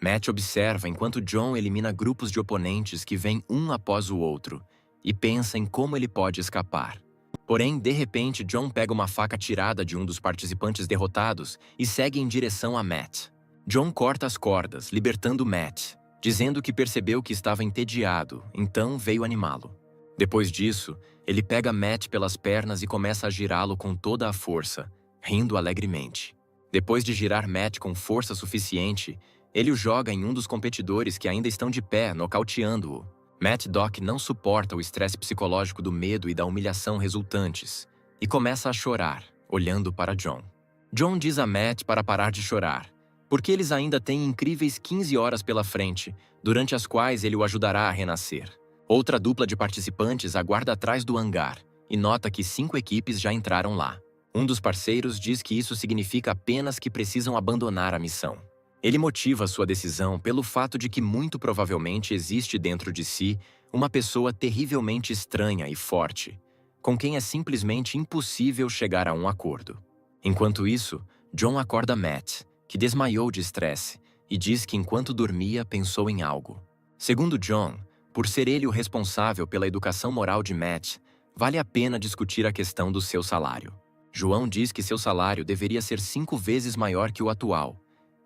Matt observa enquanto John elimina grupos de oponentes que vêm um após o outro e pensa em como ele pode escapar. Porém, de repente, John pega uma faca tirada de um dos participantes derrotados e segue em direção a Matt. John corta as cordas, libertando Matt, dizendo que percebeu que estava entediado, então veio animá-lo. Depois disso, ele pega Matt pelas pernas e começa a girá-lo com toda a força, rindo alegremente. Depois de girar Matt com força suficiente, ele o joga em um dos competidores que ainda estão de pé, nocauteando-o. Matt Doc não suporta o estresse psicológico do medo e da humilhação resultantes e começa a chorar, olhando para John. John diz a Matt para parar de chorar, porque eles ainda têm incríveis 15 horas pela frente, durante as quais ele o ajudará a renascer. Outra dupla de participantes aguarda atrás do hangar e nota que 5 equipes já entraram lá. Um dos parceiros diz que isso significa apenas que precisam abandonar a missão. Ele motiva sua decisão pelo fato de que muito provavelmente existe dentro de si uma pessoa terrivelmente estranha e forte, com quem é simplesmente impossível chegar a um acordo. Enquanto isso, John acorda Matt, que desmaiou de estresse, e diz que enquanto dormia pensou em algo. Segundo John, por ser ele o responsável pela educação moral de Matt, vale a pena discutir a questão do seu salário. João diz que seu salário deveria ser 5 vezes maior que o atual,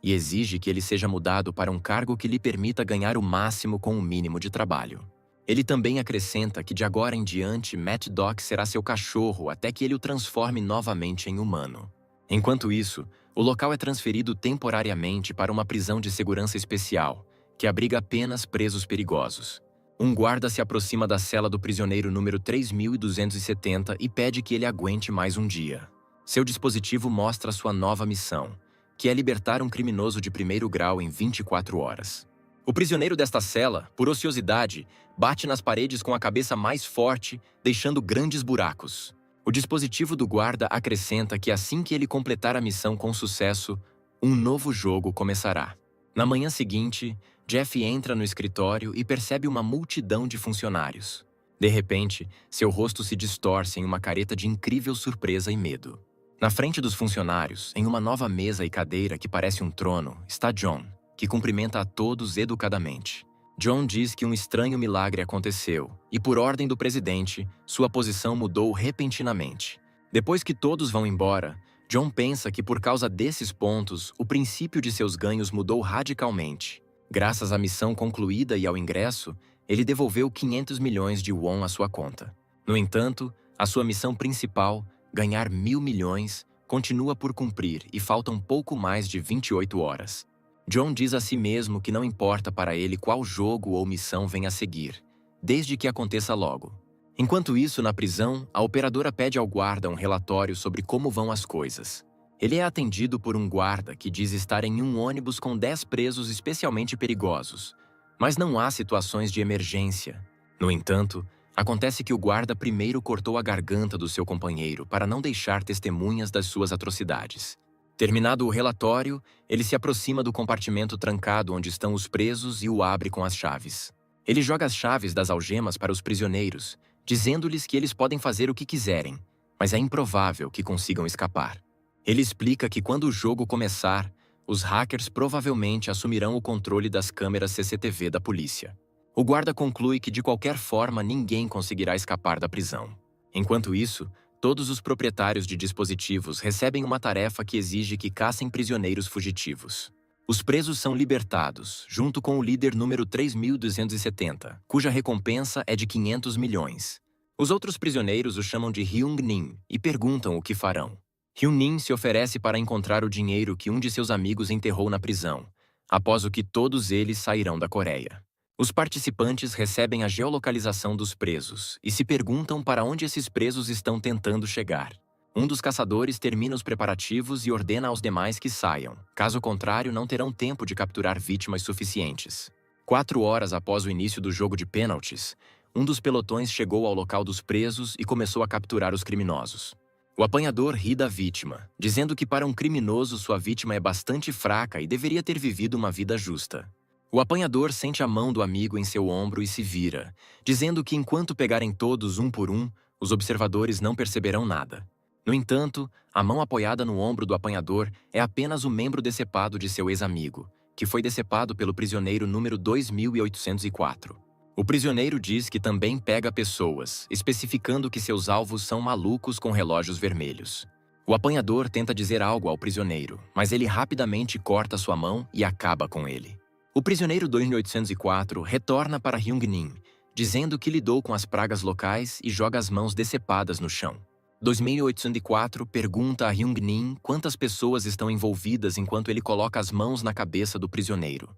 e exige que ele seja mudado para um cargo que lhe permita ganhar o máximo com o mínimo de trabalho. Ele também acrescenta que de agora em diante Matt Doc será seu cachorro até que ele o transforme novamente em humano. Enquanto isso, o local é transferido temporariamente para uma prisão de segurança especial, que abriga apenas presos perigosos. Um guarda se aproxima da cela do prisioneiro número 3270 e pede que ele aguente mais um dia. Seu dispositivo mostra sua nova missão, que é libertar um criminoso de primeiro grau em 24 horas. O prisioneiro desta cela, por ociosidade, bate nas paredes com a cabeça mais forte, deixando grandes buracos. O dispositivo do guarda acrescenta que assim que ele completar a missão com sucesso, um novo jogo começará. Na manhã seguinte, Jeff entra no escritório e percebe uma multidão de funcionários. De repente, seu rosto se distorce em uma careta de incrível surpresa e medo. Na frente dos funcionários, em uma nova mesa e cadeira que parece um trono, está John, que cumprimenta a todos educadamente. John diz que um estranho milagre aconteceu e, por ordem do presidente, sua posição mudou repentinamente. Depois que todos vão embora, John pensa que por causa desses pontos, o princípio de seus ganhos mudou radicalmente. Graças à missão concluída e ao ingresso, ele devolveu 500 milhões de won à sua conta. No entanto, a sua missão principal, ganhar 1.000 milhões, continua por cumprir e faltam pouco mais de 28 horas. John diz a si mesmo que não importa para ele qual jogo ou missão venha a seguir, desde que aconteça logo. Enquanto isso, na prisão, a operadora pede ao guarda um relatório sobre como vão as coisas. Ele é atendido por um guarda que diz estar em um ônibus com 10 presos especialmente perigosos, mas não há situações de emergência. No entanto, acontece que o guarda primeiro cortou a garganta do seu companheiro para não deixar testemunhas das suas atrocidades. Terminado o relatório, ele se aproxima do compartimento trancado onde estão os presos e o abre com as chaves. Ele joga as chaves das algemas para os prisioneiros, dizendo-lhes que eles podem fazer o que quiserem, mas é improvável que consigam escapar. Ele explica que quando o jogo começar, os hackers provavelmente assumirão o controle das câmeras CCTV da polícia. O guarda conclui que de qualquer forma ninguém conseguirá escapar da prisão. Enquanto isso, todos os proprietários de dispositivos recebem uma tarefa que exige que caçem prisioneiros fugitivos. Os presos são libertados, junto com o líder número 3270, cuja recompensa é de 500 milhões. Os outros prisioneiros o chamam de Hyung-Nin e perguntam o que farão. Hyun-Nin se oferece para encontrar o dinheiro que um de seus amigos enterrou na prisão, após o que todos eles sairão da Coreia. Os participantes recebem a geolocalização dos presos e se perguntam para onde esses presos estão tentando chegar. Um dos caçadores termina os preparativos e ordena aos demais que saiam, caso contrário não terão tempo de capturar vítimas suficientes. 4 horas após o início do jogo de pênaltis, um dos pelotões chegou ao local dos presos e começou a capturar os criminosos. O apanhador ri da vítima, dizendo que para um criminoso sua vítima é bastante fraca e deveria ter vivido uma vida justa. O apanhador sente a mão do amigo em seu ombro e se vira, dizendo que enquanto pegarem todos um por um, os observadores não perceberão nada. No entanto, a mão apoiada no ombro do apanhador é apenas o membro decepado de seu ex-amigo, que foi decepado pelo prisioneiro número 2804. O prisioneiro diz que também pega pessoas, especificando que seus alvos são malucos com relógios vermelhos. O apanhador tenta dizer algo ao prisioneiro, mas ele rapidamente corta sua mão e acaba com ele. O prisioneiro 2804 retorna para Hyung-Nin, dizendo que lidou com as pragas locais e joga as mãos decepadas no chão. 2804 pergunta a Hyung-Nin quantas pessoas estão envolvidas enquanto ele coloca as mãos na cabeça do prisioneiro.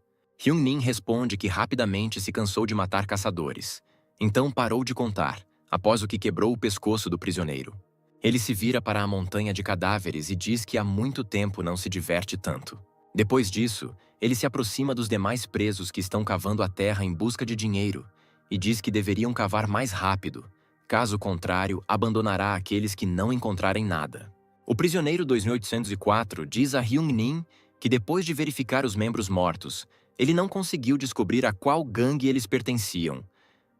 Hyung-Nin responde que rapidamente se cansou de matar caçadores. Então parou de contar, após o que quebrou o pescoço do prisioneiro. Ele se vira para a montanha de cadáveres e diz que há muito tempo não se diverte tanto. Depois disso, ele se aproxima dos demais presos que estão cavando a terra em busca de dinheiro e diz que deveriam cavar mais rápido. Caso contrário, abandonará aqueles que não encontrarem nada. O prisioneiro 2804 diz a Hyung-Nin que depois de verificar os membros mortos, ele não conseguiu descobrir a qual gangue eles pertenciam,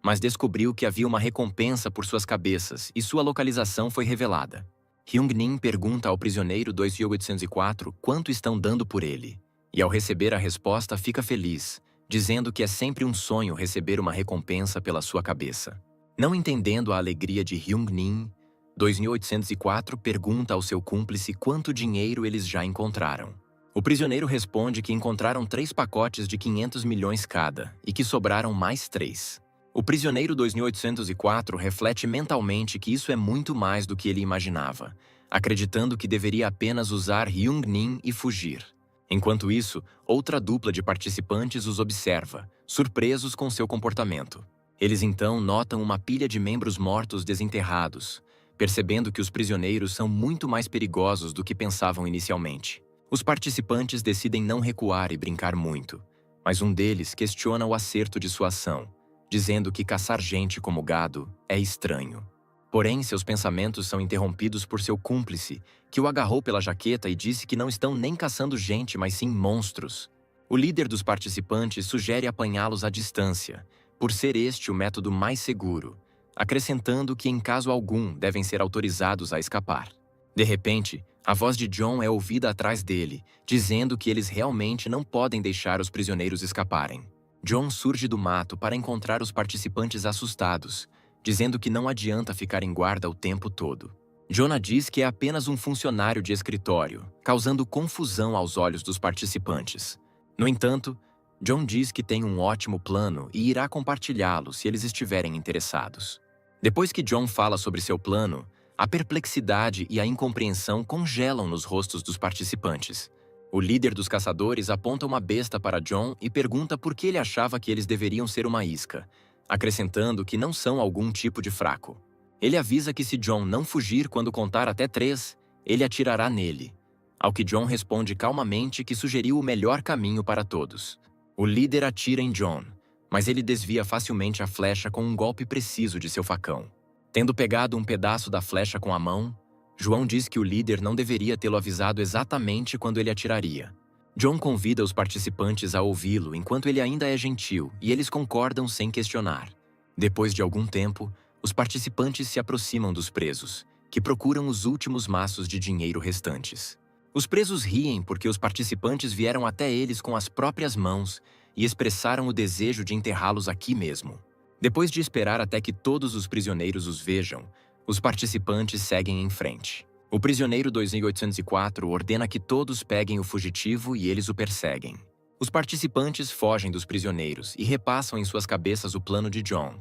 mas descobriu que havia uma recompensa por suas cabeças e sua localização foi revelada. Hyung-Nin pergunta ao prisioneiro 2804 quanto estão dando por ele, e ao receber a resposta fica feliz, dizendo que é sempre um sonho receber uma recompensa pela sua cabeça. Não entendendo a alegria de Hyung-Nin, 2804 pergunta ao seu cúmplice quanto dinheiro eles já encontraram. O prisioneiro responde que encontraram 3 pacotes de 500 milhões cada e que sobraram mais 3. O prisioneiro 2804 reflete mentalmente que isso é muito mais do que ele imaginava, acreditando que deveria apenas usar Hyung-Nin e fugir. Enquanto isso, outra dupla de participantes os observa, surpresos com seu comportamento. Eles então notam uma pilha de membros mortos desenterrados, percebendo que os prisioneiros são muito mais perigosos do que pensavam inicialmente. Os participantes decidem não recuar e brincar muito, mas um deles questiona o acerto de sua ação, dizendo que caçar gente como gado é estranho. Porém, seus pensamentos são interrompidos por seu cúmplice, que o agarrou pela jaqueta e disse que não estão nem caçando gente, mas sim monstros. O líder dos participantes sugere apanhá-los à distância, por ser este o método mais seguro, acrescentando que em caso algum devem ser autorizados a escapar. De repente, a voz de John é ouvida atrás dele, dizendo que eles realmente não podem deixar os prisioneiros escaparem. John surge do mato para encontrar os participantes assustados, dizendo que não adianta ficar em guarda o tempo todo. Jonah diz que é apenas um funcionário de escritório, causando confusão aos olhos dos participantes. No entanto, John diz que tem um ótimo plano e irá compartilhá-lo se eles estiverem interessados. Depois que John fala sobre seu plano, a perplexidade e a incompreensão congelam nos rostos dos participantes. O líder dos caçadores aponta uma besta para John e pergunta por que ele achava que eles deveriam ser uma isca, acrescentando que não são algum tipo de fraco. Ele avisa que se John não fugir quando contar até 3, ele atirará nele, ao que John responde calmamente que sugeriu o melhor caminho para todos. O líder atira em John, mas ele desvia facilmente a flecha com um golpe preciso de seu facão. Tendo pegado um pedaço da flecha com a mão, João diz que o líder não deveria tê-lo avisado exatamente quando ele atiraria. John convida os participantes a ouvi-lo enquanto ele ainda é gentil e eles concordam sem questionar. Depois de algum tempo, os participantes se aproximam dos presos, que procuram os últimos maços de dinheiro restantes. Os presos riem porque os participantes vieram até eles com as próprias mãos e expressaram o desejo de enterrá-los aqui mesmo. Depois de esperar até que todos os prisioneiros os vejam, os participantes seguem em frente. O prisioneiro 2804 ordena que todos peguem o fugitivo e eles o perseguem. Os participantes fogem dos prisioneiros e repassam em suas cabeças o plano de John,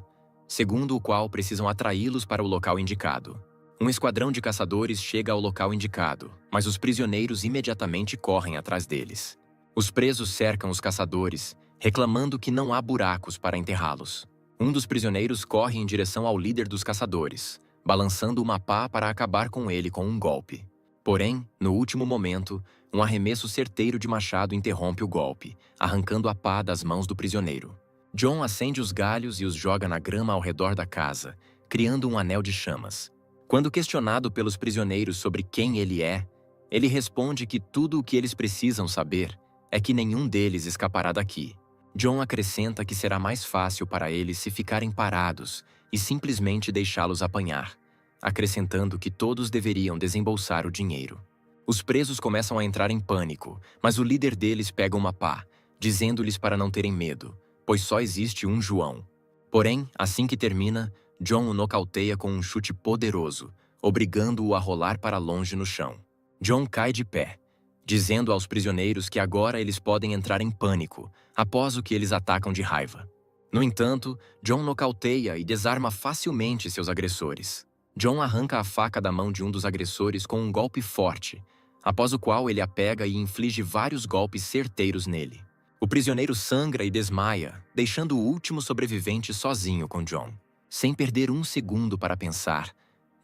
segundo o qual precisam atraí-los para o local indicado. Um esquadrão de caçadores chega ao local indicado, mas os prisioneiros imediatamente correm atrás deles. Os presos cercam os caçadores, reclamando que não há buracos para enterrá-los. Um dos prisioneiros corre em direção ao líder dos caçadores, balançando uma pá para acabar com ele com um golpe. Porém, no último momento, um arremesso certeiro de machado interrompe o golpe, arrancando a pá das mãos do prisioneiro. John acende os galhos e os joga na grama ao redor da casa, criando um anel de chamas. Quando questionado pelos prisioneiros sobre quem ele é, ele responde que tudo o que eles precisam saber é que nenhum deles escapará daqui. John acrescenta que será mais fácil para eles se ficarem parados e simplesmente deixá-los apanhar, acrescentando que todos deveriam desembolsar o dinheiro. Os presos começam a entrar em pânico, mas o líder deles pega uma pá, dizendo-lhes para não terem medo, pois só existe um João. Porém, assim que termina, John o nocauteia com um chute poderoso, obrigando-o a rolar para longe no chão. John cai de pé, dizendo aos prisioneiros que agora eles podem entrar em pânico, após o que eles atacam de raiva. No entanto, John nocauteia e desarma facilmente seus agressores. John arranca a faca da mão de um dos agressores com um golpe forte, após o qual ele a pega e inflige vários golpes certeiros nele. O prisioneiro sangra e desmaia, deixando o último sobrevivente sozinho com John. Sem perder um segundo para pensar,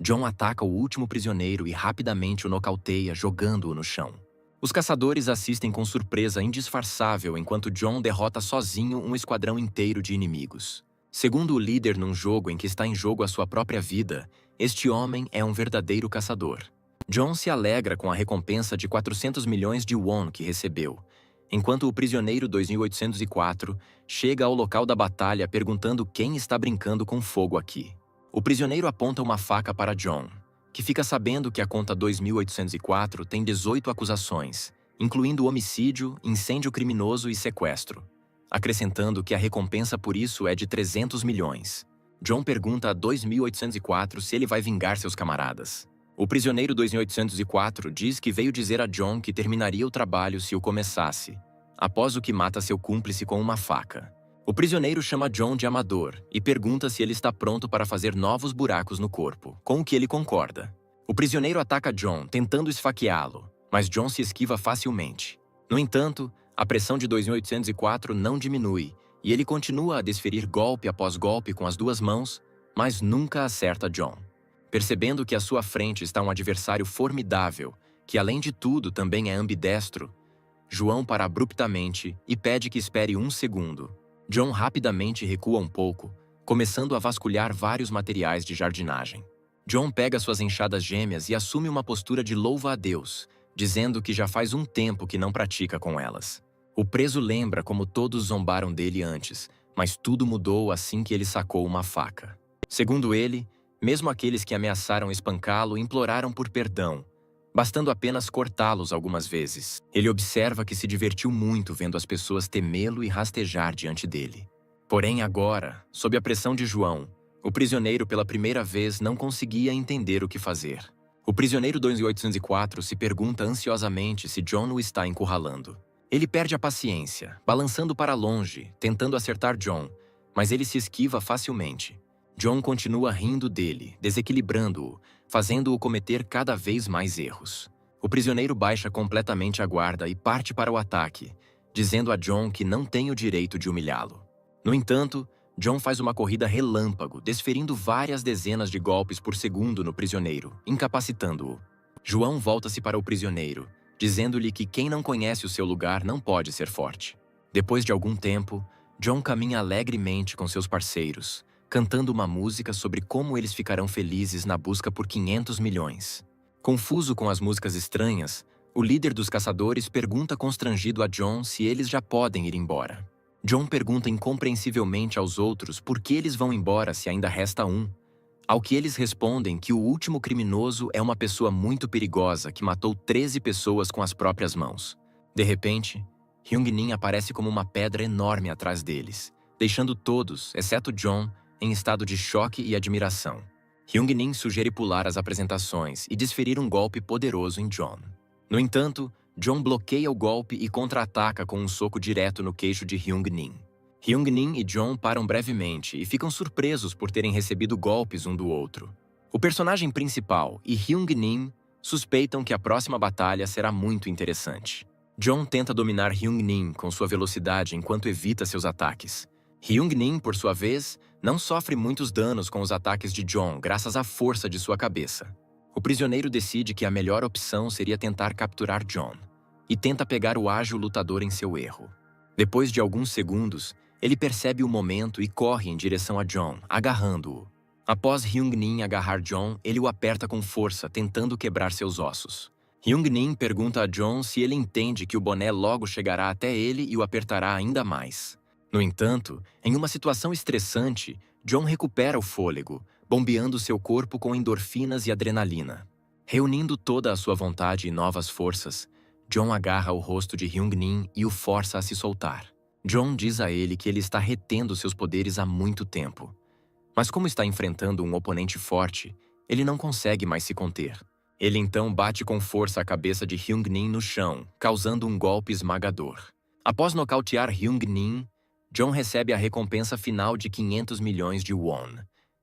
John ataca o último prisioneiro e rapidamente o nocauteia, jogando-o no chão. Os caçadores assistem com surpresa indisfarçável enquanto John derrota sozinho um esquadrão inteiro de inimigos. Segundo o líder num jogo em que está em jogo a sua própria vida, este homem é um verdadeiro caçador. John se alegra com a recompensa de 400 milhões de won que recebeu, enquanto o prisioneiro 2804 chega ao local da batalha perguntando quem está brincando com fogo aqui. O prisioneiro aponta uma faca para John, que fica sabendo que a conta 2804 tem 18 acusações, incluindo homicídio, incêndio criminoso e sequestro, acrescentando que a recompensa por isso é de 300 milhões. John pergunta a 2804 se ele vai vingar seus camaradas. O prisioneiro 2804 diz que veio dizer a John que terminaria o trabalho se o começasse, após o que mata seu cúmplice com uma faca. O prisioneiro chama John de amador e pergunta se ele está pronto para fazer novos buracos no corpo, com o que ele concorda. O prisioneiro ataca John, tentando esfaqueá-lo, mas John se esquiva facilmente. No entanto, a pressão de 2804 não diminui e ele continua a desferir golpe após golpe com as duas mãos, mas nunca acerta John. Percebendo que à sua frente está um adversário formidável, que além de tudo também é ambidestro, João para abruptamente e pede que espere um segundo. John rapidamente recua um pouco, começando a vasculhar vários materiais de jardinagem. John pega suas enxadas gêmeas e assume uma postura de louva a Deus, dizendo que já faz um tempo que não pratica com elas. O preso lembra como todos zombaram dele antes, mas tudo mudou assim que ele sacou uma faca. Segundo ele, mesmo aqueles que ameaçaram espancá-lo imploraram por perdão, bastando apenas cortá-los algumas vezes. Ele observa que se divertiu muito vendo as pessoas temê-lo e rastejar diante dele. Porém agora, sob a pressão de João, o prisioneiro pela primeira vez não conseguia entender o que fazer. O prisioneiro 2804 se pergunta ansiosamente se John o está encurralando. Ele perde a paciência, balançando para longe, tentando acertar John, mas ele se esquiva facilmente. John continua rindo dele, desequilibrando-o, fazendo-o cometer cada vez mais erros. O prisioneiro baixa completamente a guarda e parte para o ataque, dizendo a John que não tem o direito de humilhá-lo. No entanto, John faz uma corrida relâmpago, desferindo várias dezenas de golpes por segundo no prisioneiro, incapacitando-o. João volta-se para o prisioneiro, dizendo-lhe que quem não conhece o seu lugar não pode ser forte. Depois de algum tempo, John caminha alegremente com seus parceiros, cantando uma música sobre como eles ficarão felizes na busca por 500 milhões. Confuso com as músicas estranhas, o líder dos caçadores pergunta constrangido a John se eles já podem ir embora. John pergunta incompreensivelmente aos outros por que eles vão embora se ainda resta um, ao que eles respondem que o último criminoso é uma pessoa muito perigosa que matou 13 pessoas com as próprias mãos. De repente, Hyung-Nin aparece como uma pedra enorme atrás deles, deixando todos, exceto John, em estado de choque e admiração. Hyung-Nin sugere pular as apresentações e desferir um golpe poderoso em John. No entanto, John bloqueia o golpe e contra-ataca com um soco direto no queixo de Hyung-Nin. Hyung-Nin e John param brevemente e ficam surpresos por terem recebido golpes um do outro. O personagem principal e Hyung-Nin suspeitam que a próxima batalha será muito interessante. John tenta dominar Hyung-Nin com sua velocidade enquanto evita seus ataques. Hyung-Nin, por sua vez, não sofre muitos danos com os ataques de John graças à força de sua cabeça. O prisioneiro decide que a melhor opção seria tentar capturar John, e tenta pegar o ágil lutador em seu erro. Depois de alguns segundos, ele percebe o momento e corre em direção a John, agarrando-o. Após Hyung-Nin agarrar John, ele o aperta com força, tentando quebrar seus ossos. Hyung-Nin pergunta a John se ele entende que o boné logo chegará até ele e o apertará ainda mais. No entanto, em uma situação estressante, John recupera o fôlego, bombeando seu corpo com endorfinas e adrenalina. Reunindo toda a sua vontade e novas forças, John agarra o rosto de Hyung-Nin e o força a se soltar. John diz a ele que ele está retendo seus poderes há muito tempo. Mas como está enfrentando um oponente forte, ele não consegue mais se conter. Ele então bate com força a cabeça de Hyung-Nin no chão, causando um golpe esmagador. Após nocautear Hyung-Nin, John recebe a recompensa final de 500 milhões de won,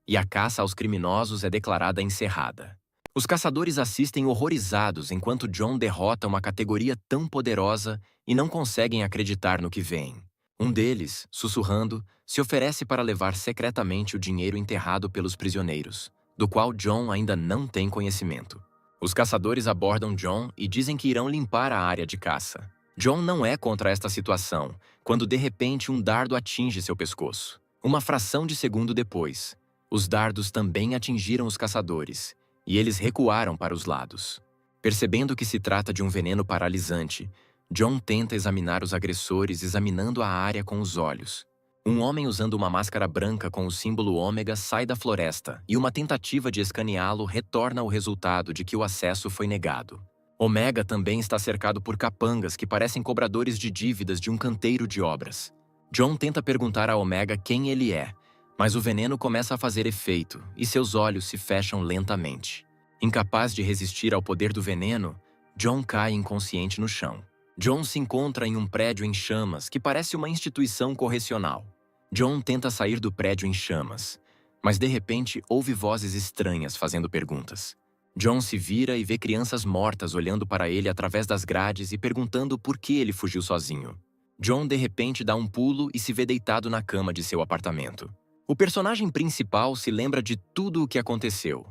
e a caça aos criminosos é declarada encerrada. Os caçadores assistem horrorizados enquanto John derrota uma categoria tão poderosa e não conseguem acreditar no que veem. Um deles, sussurrando, se oferece para levar secretamente o dinheiro enterrado pelos prisioneiros, do qual John ainda não tem conhecimento. Os caçadores abordam John e dizem que irão limpar a área de caça. John não é contra esta situação, quando de repente um dardo atinge seu pescoço. Uma fração de segundo depois, os dardos também atingiram os caçadores, e eles recuaram para os lados. Percebendo que se trata de um veneno paralisante, John tenta examinar os agressores examinando a área com os olhos. Um homem usando uma máscara branca com o símbolo ômega sai da floresta e uma tentativa de escaneá-lo retorna o resultado de que o acesso foi negado. Omega também está cercado por capangas que parecem cobradores de dívidas de um canteiro de obras. John tenta perguntar a Omega quem ele é, mas o veneno começa a fazer efeito e seus olhos se fecham lentamente. Incapaz de resistir ao poder do veneno, John cai inconsciente no chão. John se encontra em um prédio em chamas que parece uma instituição correcional. John tenta sair do prédio em chamas, mas de repente ouve vozes estranhas fazendo perguntas. John se vira e vê crianças mortas olhando para ele através das grades e perguntando por que ele fugiu sozinho. John de repente dá um pulo e se vê deitado na cama de seu apartamento. O personagem principal se lembra de tudo o que aconteceu,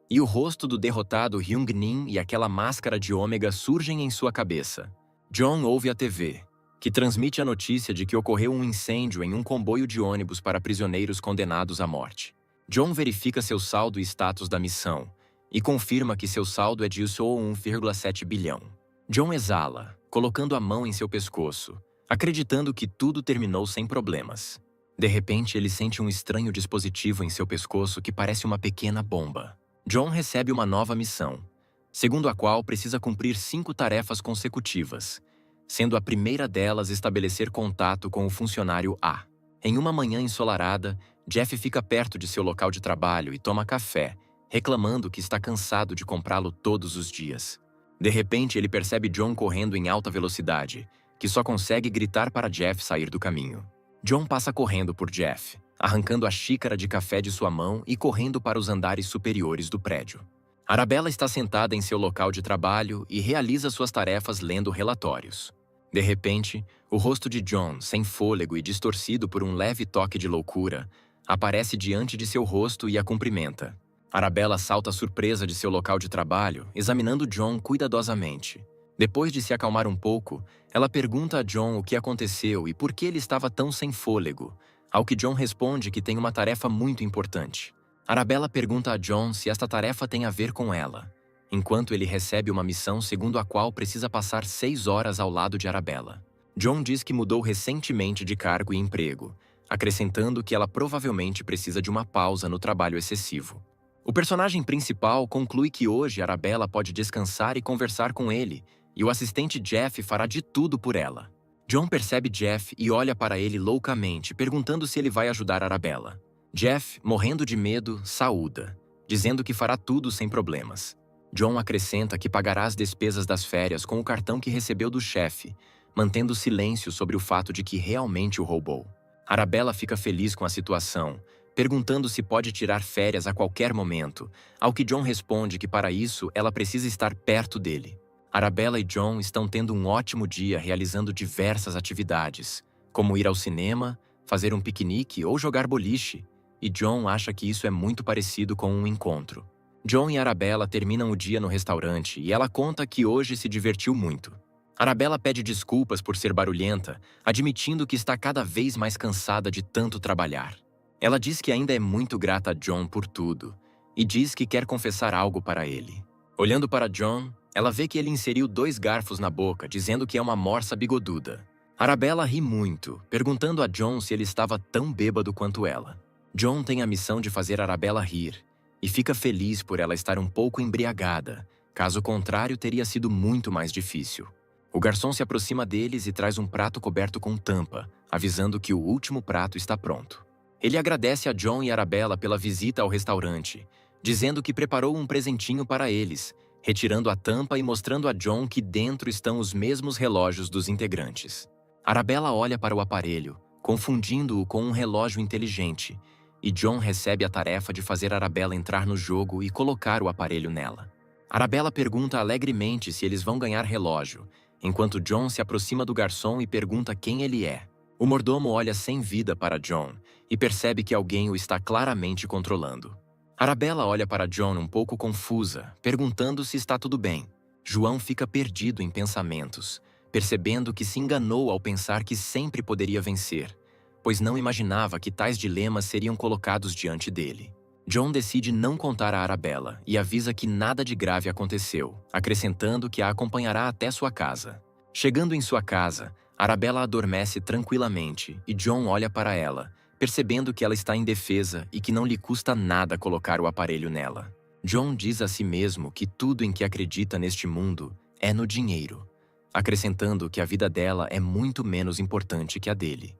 e o rosto do derrotado Hyung-Nin e aquela máscara de ômega surgem em sua cabeça. John ouve a TV, que transmite a notícia de que ocorreu um incêndio em um comboio de ônibus para prisioneiros condenados à morte. John verifica seu saldo e status da missão, e confirma que seu saldo é de 1,7 bilhão. John exala, colocando a mão em seu pescoço, acreditando que tudo terminou sem problemas. De repente, ele sente um estranho dispositivo em seu pescoço que parece uma pequena bomba. John recebe uma nova missão, segundo a qual precisa cumprir 5 tarefas consecutivas, sendo a primeira delas estabelecer contato com o funcionário A. Em uma manhã ensolarada, Jeff fica perto de seu local de trabalho e toma café, reclamando que está cansado de comprá-lo todos os dias. De repente, ele percebe John correndo em alta velocidade, que só consegue gritar para Jeff sair do caminho. John passa correndo por Jeff, arrancando a xícara de café de sua mão e correndo para os andares superiores do prédio. Arabella está sentada em seu local de trabalho e realiza suas tarefas lendo relatórios. De repente, o rosto de John, sem fôlego e distorcido por um leve toque de loucura, aparece diante de seu rosto e a cumprimenta. Arabella salta surpresa de seu local de trabalho, examinando John cuidadosamente. Depois de se acalmar um pouco, ela pergunta a John o que aconteceu e por que ele estava tão sem fôlego, ao que John responde que tem uma tarefa muito importante. Arabella pergunta a John se esta tarefa tem a ver com ela, enquanto ele recebe uma missão segundo a qual precisa passar 6 horas ao lado de Arabella. John diz que mudou recentemente de cargo e emprego, acrescentando que ela provavelmente precisa de uma pausa no trabalho excessivo. O personagem principal conclui que hoje Arabella pode descansar e conversar com ele, e o assistente Jeff fará de tudo por ela. John percebe Jeff e olha para ele loucamente, perguntando se ele vai ajudar Arabella. Jeff, morrendo de medo, saúda, dizendo que fará tudo sem problemas. John acrescenta que pagará as despesas das férias com o cartão que recebeu do chefe, mantendo silêncio sobre o fato de que realmente o roubou. Arabella fica feliz com a situação, perguntando se pode tirar férias a qualquer momento, ao que John responde que para isso ela precisa estar perto dele. Arabella e John estão tendo um ótimo dia realizando diversas atividades, como ir ao cinema, fazer um piquenique ou jogar boliche, e John acha que isso é muito parecido com um encontro. John e Arabella terminam o dia no restaurante e ela conta que hoje se divertiu muito. Arabella pede desculpas por ser barulhenta, admitindo que está cada vez mais cansada de tanto trabalhar. Ela diz que ainda é muito grata a John por tudo, e diz que quer confessar algo para ele. Olhando para John, ela vê que ele inseriu 2 garfos na boca, dizendo que é uma morsa bigoduda. Arabella ri muito, perguntando a John se ele estava tão bêbado quanto ela. John tem a missão de fazer Arabella rir, e fica feliz por ela estar um pouco embriagada, caso contrário teria sido muito mais difícil. O garçom se aproxima deles e traz um prato coberto com tampa, avisando que o último prato está pronto. Ele agradece a John e Arabella pela visita ao restaurante, dizendo que preparou um presentinho para eles, retirando a tampa e mostrando a John que dentro estão os mesmos relógios dos integrantes. Arabella olha para o aparelho, confundindo-o com um relógio inteligente, e John recebe a tarefa de fazer Arabella entrar no jogo e colocar o aparelho nela. Arabella pergunta alegremente se eles vão ganhar relógio, enquanto John se aproxima do garçom e pergunta quem ele é. O mordomo olha sem vida para John e percebe que alguém o está claramente controlando. Arabella olha para John um pouco confusa, perguntando se está tudo bem. João fica perdido em pensamentos, percebendo que se enganou ao pensar que sempre poderia vencer, pois não imaginava que tais dilemas seriam colocados diante dele. John decide não contar a Arabella e avisa que nada de grave aconteceu, acrescentando que a acompanhará até sua casa. Chegando em sua casa, Arabella adormece tranquilamente e John olha para ela, percebendo que ela está indefesa e que não lhe custa nada colocar o aparelho nela. John diz a si mesmo que tudo em que acredita neste mundo é no dinheiro, acrescentando que a vida dela é muito menos importante que a dele.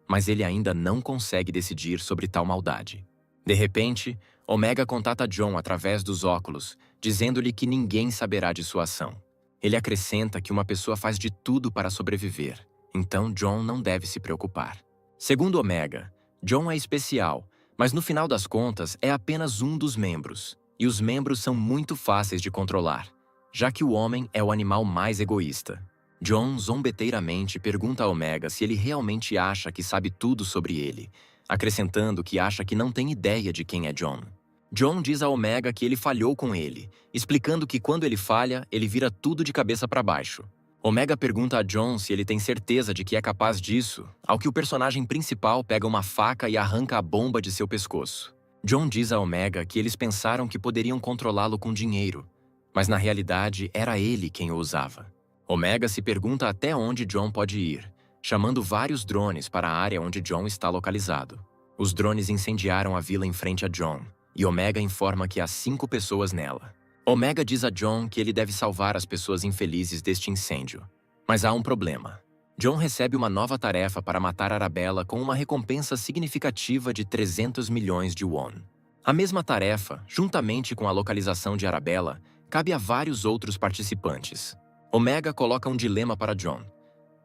Mas ele ainda não consegue decidir sobre tal maldade. De repente, Omega contata John através dos óculos, dizendo-lhe que ninguém saberá de sua ação. Ele acrescenta que uma pessoa faz de tudo para sobreviver, então John não deve se preocupar. Segundo Omega, John é especial, mas no final das contas é apenas um dos membros, e os membros são muito fáceis de controlar, já que o homem é o animal mais egoísta. John zombeteiramente pergunta a Omega se ele realmente acha que sabe tudo sobre ele, acrescentando que acha que não tem ideia de quem é John. John diz a Omega que ele falhou com ele, explicando que quando ele falha, ele vira tudo de cabeça para baixo. Omega pergunta a John se ele tem certeza de que é capaz disso, ao que o personagem principal pega uma faca e arranca a bomba de seu pescoço. John diz a Omega que eles pensaram que poderiam controlá-lo com dinheiro, mas na realidade era ele quem o usava. Omega se pergunta até onde John pode ir, chamando vários drones para a área onde John está localizado. Os drones incendiaram a vila em frente a John, e Omega informa que há 5 pessoas nela. Omega diz a John que ele deve salvar as pessoas infelizes deste incêndio. Mas há um problema. John recebe uma nova tarefa para matar Arabella com uma recompensa significativa de 300 milhões de won. A mesma tarefa, juntamente com a localização de Arabella, cabe a vários outros participantes. Omega coloca um dilema para John: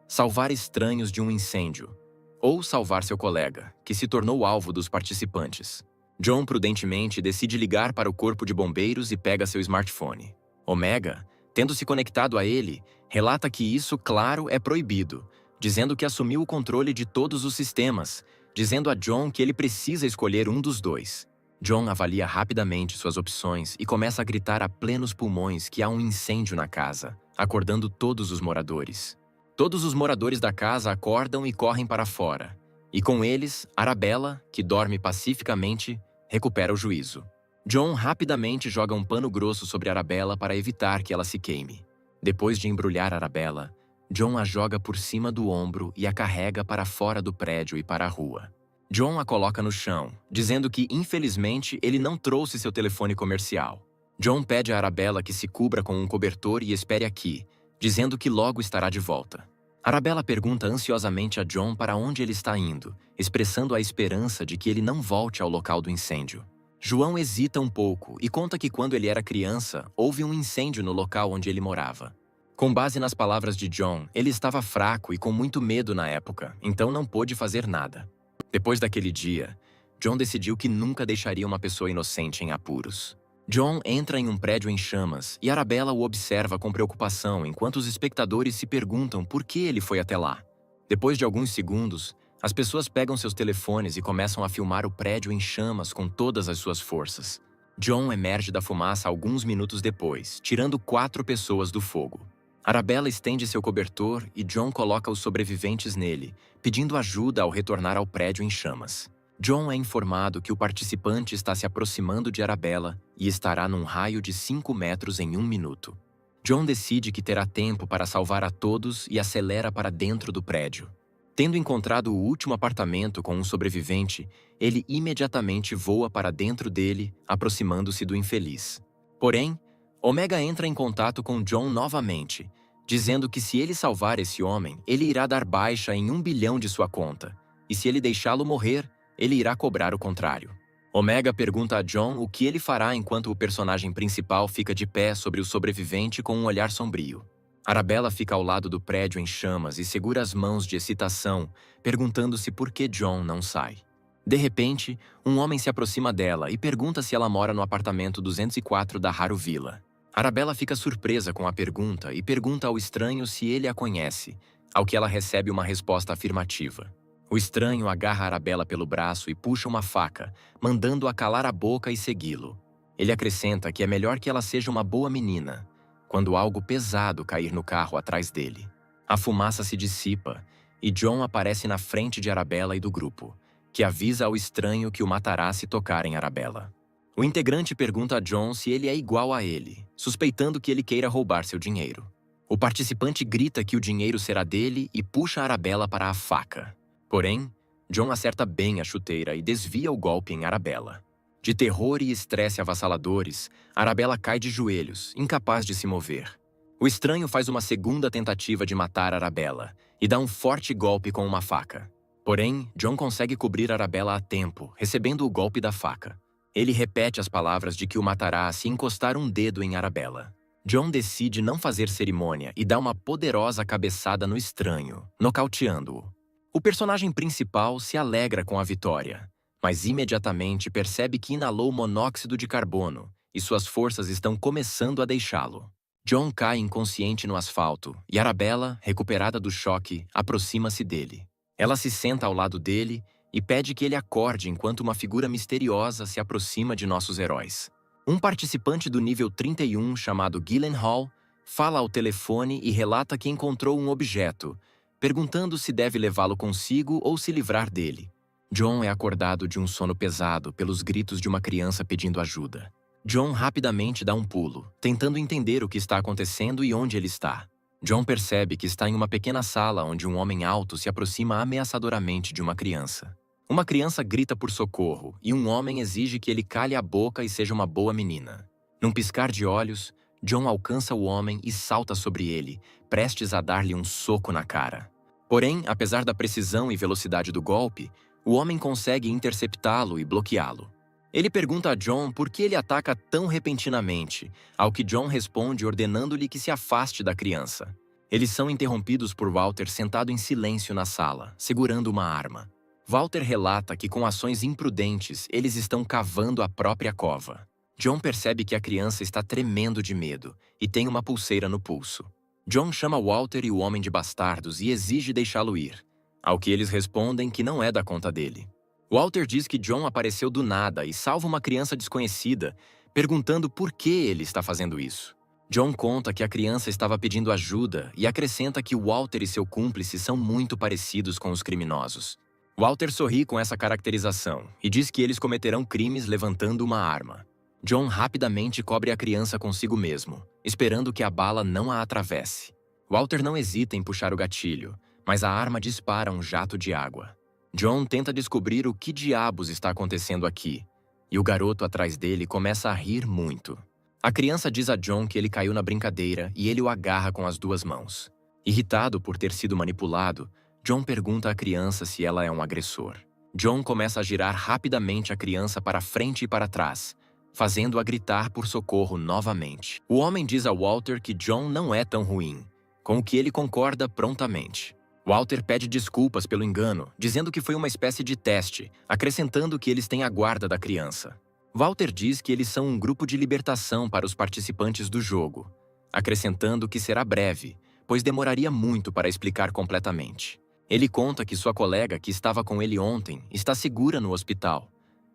salvar estranhos de um incêndio, ou salvar seu colega, que se tornou alvo dos participantes. John prudentemente decide ligar para o corpo de bombeiros e pega seu smartphone. Omega, tendo se conectado a ele, relata que isso, claro, é proibido, dizendo que assumiu o controle de todos os sistemas, dizendo a John que ele precisa escolher um dos dois. John avalia rapidamente suas opções e começa a gritar a plenos pulmões que há um incêndio na casa, acordando todos os moradores. Todos os moradores da casa acordam e correm para fora, e com eles, Arabella, que dorme pacificamente, recupera o juízo. John rapidamente joga um pano grosso sobre Arabella para evitar que ela se queime. Depois de embrulhar Arabella, John a joga por cima do ombro e a carrega para fora do prédio e para a rua. John a coloca no chão, dizendo que, infelizmente, ele não trouxe seu telefone comercial. John pede a Arabella que se cubra com um cobertor e espere aqui, dizendo que logo estará de volta. Arabella pergunta ansiosamente a John para onde ele está indo, expressando a esperança de que ele não volte ao local do incêndio. João hesita um pouco e conta que quando ele era criança, houve um incêndio no local onde ele morava. Com base nas palavras de John, ele estava fraco e com muito medo na época, então não pôde fazer nada. Depois daquele dia, John decidiu que nunca deixaria uma pessoa inocente em apuros. John entra em um prédio em chamas e Arabella o observa com preocupação enquanto os espectadores se perguntam por que ele foi até lá. Depois de alguns segundos, as pessoas pegam seus telefones e começam a filmar o prédio em chamas com todas as suas forças. John emerge da fumaça alguns minutos depois, tirando 4 pessoas do fogo. Arabella estende seu cobertor e John coloca os sobreviventes nele, pedindo ajuda ao retornar ao prédio em chamas. John é informado que o participante está se aproximando de Arabella e estará num raio de 5 metros em 1 minuto. John decide que terá tempo para salvar a todos e acelera para dentro do prédio. Tendo encontrado o último apartamento com um sobrevivente, ele imediatamente voa para dentro dele, aproximando-se do infeliz. Porém, Omega entra em contato com John novamente, dizendo que se ele salvar esse homem, ele irá dar baixa em 1 bilhão de sua conta, e se ele deixá-lo morrer, ele irá cobrar o contrário. Omega pergunta a John o que ele fará enquanto o personagem principal fica de pé sobre o sobrevivente com um olhar sombrio. Arabella fica ao lado do prédio em chamas e segura as mãos de excitação, perguntando-se por que John não sai. De repente, um homem se aproxima dela e pergunta se ela mora no apartamento 204 da Haru Villa. Arabella fica surpresa com a pergunta e pergunta ao estranho se ele a conhece, ao que ela recebe uma resposta afirmativa. O estranho agarra Arabella pelo braço e puxa uma faca, mandando-a calar a boca e segui-lo. Ele acrescenta que é melhor que ela seja uma boa menina, quando algo pesado cair no carro atrás dele. A fumaça se dissipa e John aparece na frente de Arabella e do grupo, que avisa ao estranho que o matará se tocar em Arabella. O integrante pergunta a John se ele é igual a ele, suspeitando que ele queira roubar seu dinheiro. O participante grita que o dinheiro será dele e puxa Arabella para a faca. Porém, John acerta bem a chuteira e desvia o golpe em Arabella. De terror e estresse avassaladores, Arabella cai de joelhos, incapaz de se mover. O estranho faz uma segunda tentativa de matar Arabella e dá um forte golpe com uma faca. Porém, John consegue cobrir Arabella a tempo, recebendo o golpe da faca. Ele repete as palavras de que o matará se encostar um dedo em Arabella. John decide não fazer cerimônia e dá uma poderosa cabeçada no estranho, nocauteando-o. O personagem principal se alegra com a vitória, mas imediatamente percebe que inalou monóxido de carbono e suas forças estão começando a deixá-lo. John cai inconsciente no asfalto e Arabella, recuperada do choque, aproxima-se dele. Ela se senta ao lado dele e pede que ele acorde enquanto uma figura misteriosa se aproxima de nossos heróis. Um participante do nível 31, chamado Gyllenhaal, fala ao telefone e relata que encontrou um objeto, perguntando se deve levá-lo consigo ou se livrar dele. John é acordado de um sono pesado pelos gritos de uma criança pedindo ajuda. John rapidamente dá um pulo, tentando entender o que está acontecendo e onde ele está. John percebe que está em uma pequena sala onde um homem alto se aproxima ameaçadoramente de uma criança. Uma criança grita por socorro e um homem exige que ele cale a boca e seja uma boa menina. Num piscar de olhos, John alcança o homem e salta sobre ele, prestes a dar-lhe um soco na cara. Porém, apesar da precisão e velocidade do golpe, o homem consegue interceptá-lo e bloqueá-lo. Ele pergunta a John por que ele ataca tão repentinamente, ao que John responde ordenando-lhe que se afaste da criança. Eles são interrompidos por Walter sentado em silêncio na sala, segurando uma arma. Walter relata que com ações imprudentes eles estão cavando a própria cova. John percebe que a criança está tremendo de medo e tem uma pulseira no pulso. John chama Walter e o Homem de Bastardos e exige deixá-lo ir, ao que eles respondem que não é da conta dele. Walter diz que John apareceu do nada e salva uma criança desconhecida, perguntando por que ele está fazendo isso. John conta que a criança estava pedindo ajuda e acrescenta que Walter e seu cúmplice são muito parecidos com os criminosos. Walter sorri com essa caracterização e diz que eles cometerão crimes levantando uma arma. John rapidamente cobre a criança consigo mesmo, esperando que a bala não a atravesse. Walter não hesita em puxar o gatilho, mas a arma dispara um jato de água. John tenta descobrir o que diabos está acontecendo aqui, e o garoto atrás dele começa a rir muito. A criança diz a John que ele caiu na brincadeira e ele o agarra com as duas mãos. Irritado por ter sido manipulado, John pergunta à criança se ela é um agressor. John começa a girar rapidamente a criança para frente e para trás, fazendo-a gritar por socorro novamente. O homem diz a Walter que John não é tão ruim, com o que ele concorda prontamente. Walter pede desculpas pelo engano, dizendo que foi uma espécie de teste, acrescentando que eles têm a guarda da criança. Walter diz que eles são um grupo de libertação para os participantes do jogo, acrescentando que será breve, pois demoraria muito para explicar completamente. Ele conta que sua colega, que estava com ele ontem, está segura no hospital,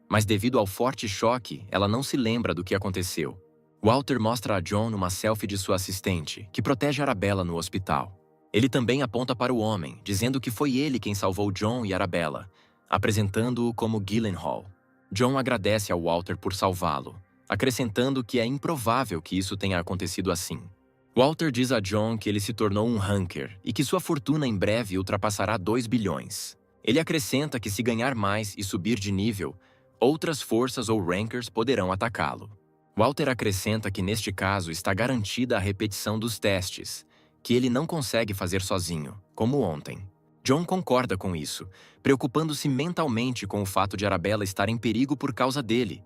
mas devido ao forte choque, ela não se lembra do que aconteceu. Walter mostra a John uma selfie de sua assistente, que protege Arabella no hospital. Ele também aponta para o homem, dizendo que foi ele quem salvou John e Arabella, apresentando-o como Gyllenhaal. John agradece ao Walter por salvá-lo, acrescentando que é improvável que isso tenha acontecido assim. Walter diz a John que ele se tornou um Hunker e que sua fortuna em breve ultrapassará 2 bilhões. Ele acrescenta que se ganhar mais e subir de nível, outras forças ou Rankers poderão atacá-lo. Walter acrescenta que neste caso está garantida a repetição dos testes, que ele não consegue fazer sozinho, como ontem. John concorda com isso, preocupando-se mentalmente com o fato de Arabella estar em perigo por causa dele,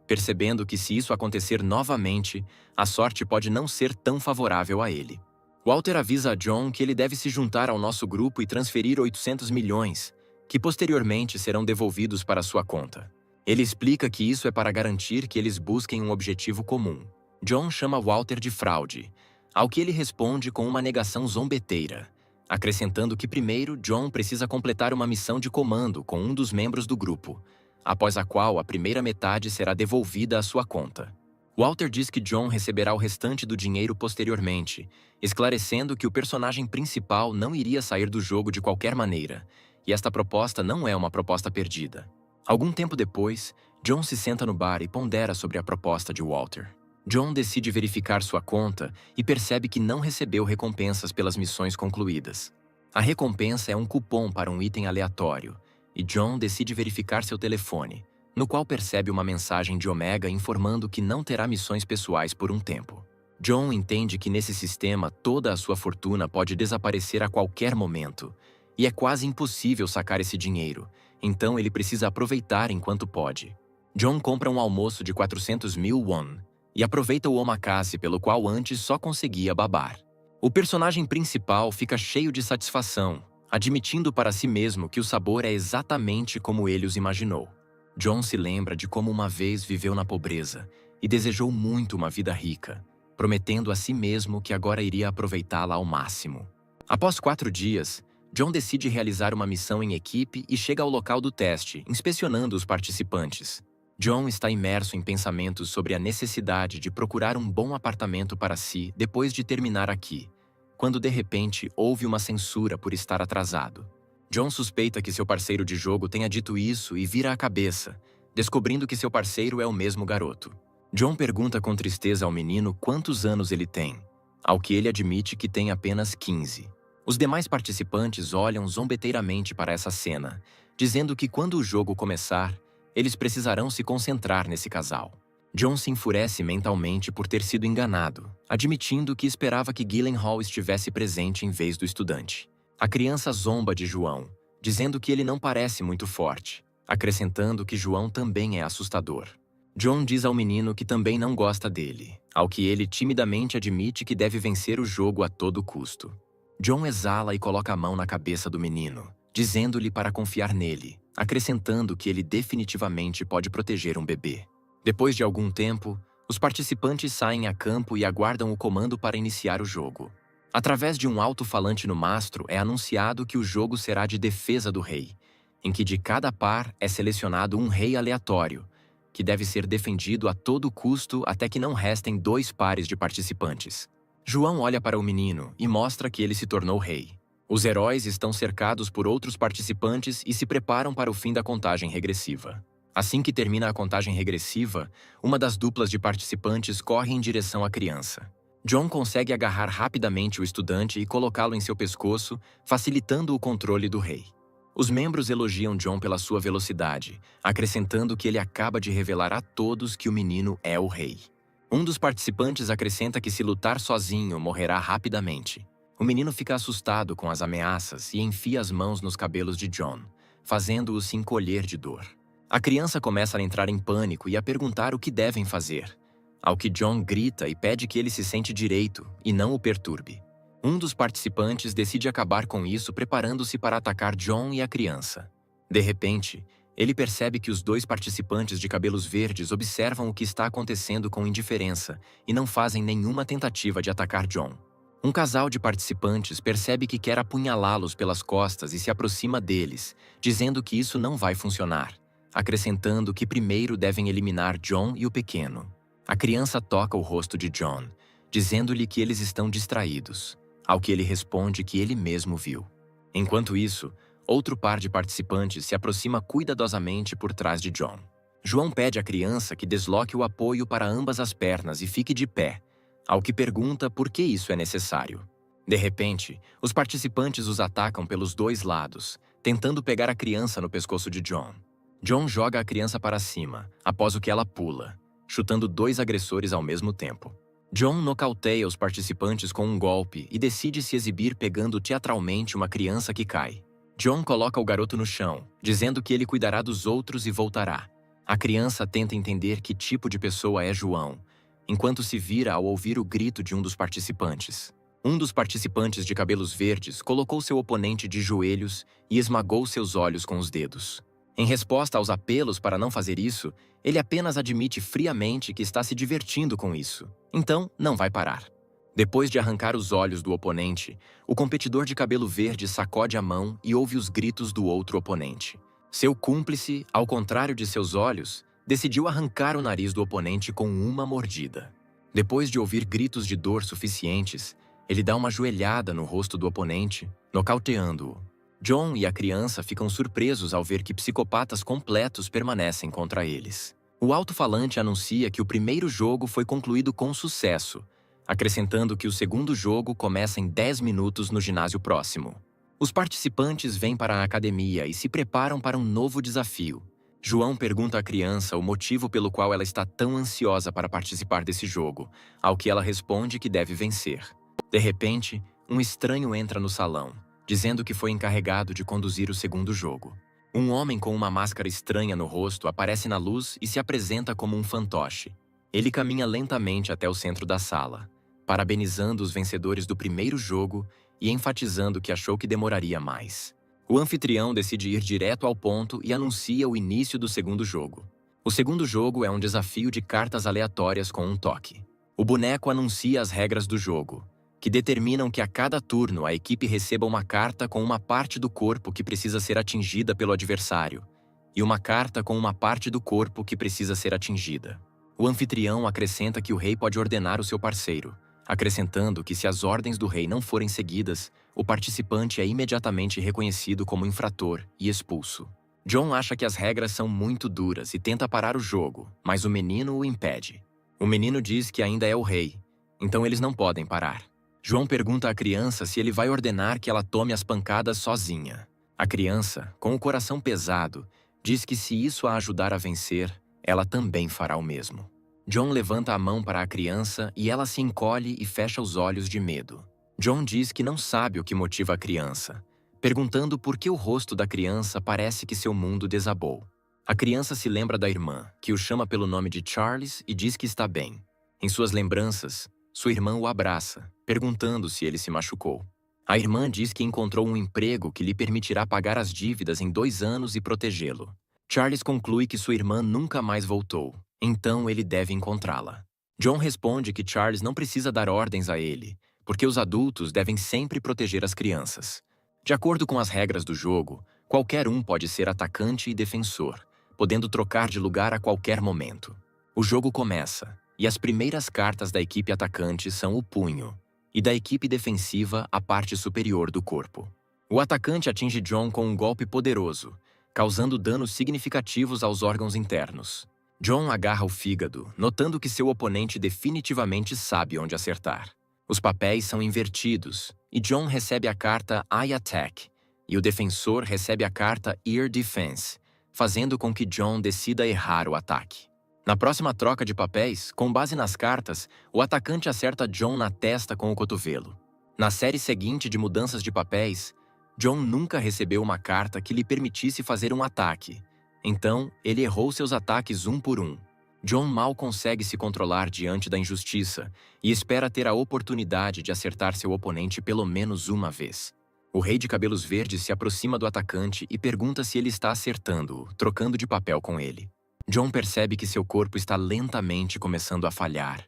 percebendo que se isso acontecer novamente, a sorte pode não ser tão favorável a ele. Walter avisa a John que ele deve se juntar ao nosso grupo e transferir 800 milhões, que posteriormente serão devolvidos para sua conta. Ele explica que isso é para garantir que eles busquem um objetivo comum. John chama Walter de fraude, ao que ele responde com uma negação zombeteira, acrescentando que primeiro John precisa completar uma missão de comando com um dos membros do grupo, após a qual a primeira metade será devolvida à sua conta. Walter diz que John receberá o restante do dinheiro posteriormente, esclarecendo que o personagem principal não iria sair do jogo de qualquer maneira, e esta proposta não é uma proposta perdida. Algum tempo depois, John se senta no bar e pondera sobre a proposta de Walter. John decide verificar sua conta e percebe que não recebeu recompensas pelas missões concluídas. A recompensa é um cupom para um item aleatório, e John decide verificar seu telefone, no qual percebe uma mensagem de Omega informando que não terá missões pessoais por um tempo. John entende que nesse sistema toda a sua fortuna pode desaparecer a qualquer momento, e é quase impossível sacar esse dinheiro, então ele precisa aproveitar enquanto pode. John compra um almoço de 400.000 won, e aproveita o omakase pelo qual antes só conseguia babar. O personagem principal fica cheio de satisfação, admitindo para si mesmo que o sabor é exatamente como ele os imaginou. John se lembra de como uma vez viveu na pobreza e desejou muito uma vida rica, prometendo a si mesmo que agora iria aproveitá-la ao máximo. Após 4 dias, John decide realizar uma missão em equipe e chega ao local do teste, inspecionando os participantes. John está imerso em pensamentos sobre a necessidade de procurar um bom apartamento para si depois de terminar aqui, quando de repente houve uma censura por estar atrasado. John suspeita que seu parceiro de jogo tenha dito isso e vira a cabeça, descobrindo que seu parceiro é o mesmo garoto. John pergunta com tristeza ao menino quantos anos ele tem, ao que ele admite que tem apenas 15. Os demais participantes olham zombeteiramente para essa cena, dizendo que quando o jogo começar, eles precisarão se concentrar nesse casal. John se enfurece mentalmente por ter sido enganado, admitindo que esperava que Gyllenhaal estivesse presente em vez do estudante. A criança zomba de João, dizendo que ele não parece muito forte, acrescentando que João também é assustador. John diz ao menino que também não gosta dele, ao que ele timidamente admite que deve vencer o jogo a todo custo. John exala e coloca a mão na cabeça do menino, dizendo-lhe para confiar nele, acrescentando que ele definitivamente pode proteger um bebê. Depois de algum tempo, os participantes saem a campo e aguardam o comando para iniciar o jogo. Através de um alto-falante no mastro é anunciado que o jogo será de defesa do rei, em que de cada par é selecionado um rei aleatório, que deve ser defendido a todo custo até que não restem 2 pares de participantes. João olha para o menino e mostra que ele se tornou rei. Os heróis estão cercados por outros participantes e se preparam para o fim da contagem regressiva. Assim que termina a contagem regressiva, uma das duplas de participantes corre em direção à criança. John consegue agarrar rapidamente o estudante e colocá-lo em seu pescoço, facilitando o controle do rei. Os membros elogiam John pela sua velocidade, acrescentando que ele acaba de revelar a todos que o menino é o rei. Um dos participantes acrescenta que se lutar sozinho, morrerá rapidamente. O menino fica assustado com as ameaças e enfia as mãos nos cabelos de John, fazendo-o se encolher de dor. A criança começa a entrar em pânico e a perguntar o que devem fazer, ao que John grita e pede que ele se sente direito e não o perturbe. Um dos participantes decide acabar com isso preparando-se para atacar John e a criança. De repente, ele percebe que os 2 participantes de cabelos verdes observam o que está acontecendo com indiferença e não fazem nenhuma tentativa de atacar John. Um casal de participantes percebe que quer apunhalá-los pelas costas e se aproxima deles, dizendo que isso não vai funcionar, acrescentando que primeiro devem eliminar John e o pequeno. A criança toca o rosto de John, dizendo-lhe que eles estão distraídos, ao que ele responde que ele mesmo viu. Enquanto isso, outro par de participantes se aproxima cuidadosamente por trás de John. João pede à criança que desloque o apoio para ambas as pernas e fique de pé, ao que pergunta por que isso é necessário. De repente, os participantes os atacam pelos 2 lados, tentando pegar a criança no pescoço de John. John joga a criança para cima, após o que ela pula, chutando 2 agressores ao mesmo tempo. John nocauteia os participantes com um golpe e decide se exibir pegando teatralmente uma criança que cai. John coloca o garoto no chão, dizendo que ele cuidará dos outros e voltará. A criança tenta entender que tipo de pessoa é João, enquanto se vira ao ouvir o grito de um dos participantes. Um dos participantes de cabelos verdes colocou seu oponente de joelhos e esmagou seus olhos com os dedos. Em resposta aos apelos para não fazer isso, ele apenas admite friamente que está se divertindo com isso. Então, não vai parar. Depois de arrancar os olhos do oponente, o competidor de cabelo verde sacode a mão e ouve os gritos do outro oponente. Seu cúmplice, ao contrário de seus olhos, decidiu arrancar o nariz do oponente com uma mordida. Depois de ouvir gritos de dor suficientes, ele dá uma joelhada no rosto do oponente, nocauteando-o. John e a criança ficam surpresos ao ver que psicopatas completos permanecem contra eles. O alto-falante anuncia que o primeiro jogo foi concluído com sucesso, acrescentando que o segundo jogo começa em 10 minutos no ginásio próximo. Os participantes vêm para a academia e se preparam para um novo desafio. João pergunta à criança o motivo pelo qual ela está tão ansiosa para participar desse jogo, ao que ela responde que deve vencer. De repente, um estranho entra no salão, dizendo que foi encarregado de conduzir o segundo jogo. Um homem com uma máscara estranha no rosto aparece na luz e se apresenta como um fantoche. Ele caminha lentamente até o centro da sala, parabenizando os vencedores do primeiro jogo e enfatizando que achou que demoraria mais. O anfitrião decide ir direto ao ponto e anuncia o início do segundo jogo. O segundo jogo é um desafio de cartas aleatórias com um toque. O boneco anuncia as regras do jogo, que determinam que a cada turno a equipe receba uma carta com uma parte do corpo que precisa ser atingida pelo adversário, e uma carta com uma parte do corpo que precisa ser atingida. O anfitrião acrescenta que o rei pode ordenar o seu parceiro, acrescentando que se as ordens do rei não forem seguidas, o participante é imediatamente reconhecido como infrator e expulso. John acha que as regras são muito duras e tenta parar o jogo, mas o menino o impede. O menino diz que ainda é o rei, então eles não podem parar. João pergunta à criança se ele vai ordenar que ela tome as pancadas sozinha. A criança, com o coração pesado, diz que se isso a ajudar a vencer, ela também fará o mesmo. John levanta a mão para a criança e ela se encolhe e fecha os olhos de medo. John diz que não sabe o que motiva a criança, perguntando por que o rosto da criança parece que seu mundo desabou. A criança se lembra da irmã, que o chama pelo nome de Charles e diz que está bem. Em suas lembranças, sua irmã o abraça, perguntando se ele se machucou. A irmã diz que encontrou um emprego que lhe permitirá pagar as dívidas em 2 anos e protegê-lo. Charles conclui que sua irmã nunca mais voltou, então ele deve encontrá-la. John responde que Charles não precisa dar ordens a ele, porque os adultos devem sempre proteger as crianças. De acordo com as regras do jogo, qualquer um pode ser atacante e defensor, podendo trocar de lugar a qualquer momento. O jogo começa, e as primeiras cartas da equipe atacante são o punho, e da equipe defensiva a parte superior do corpo. O atacante atinge John com um golpe poderoso, causando danos significativos aos órgãos internos. John agarra o fígado, notando que seu oponente definitivamente sabe onde acertar. Os papéis são invertidos, e John recebe a carta Eye Attack, e o defensor recebe a carta Ear Defense, fazendo com que John decida errar o ataque. Na próxima troca de papéis, com base nas cartas, o atacante acerta John na testa com o cotovelo. Na série seguinte de mudanças de papéis, John nunca recebeu uma carta que lhe permitisse fazer um ataque. Então, ele errou seus ataques um por um. John mal consegue se controlar diante da injustiça e espera ter a oportunidade de acertar seu oponente pelo menos uma vez. O rei de cabelos verdes se aproxima do atacante e pergunta se ele está acertando-o, trocando de papel com ele. John percebe que seu corpo está lentamente começando a falhar,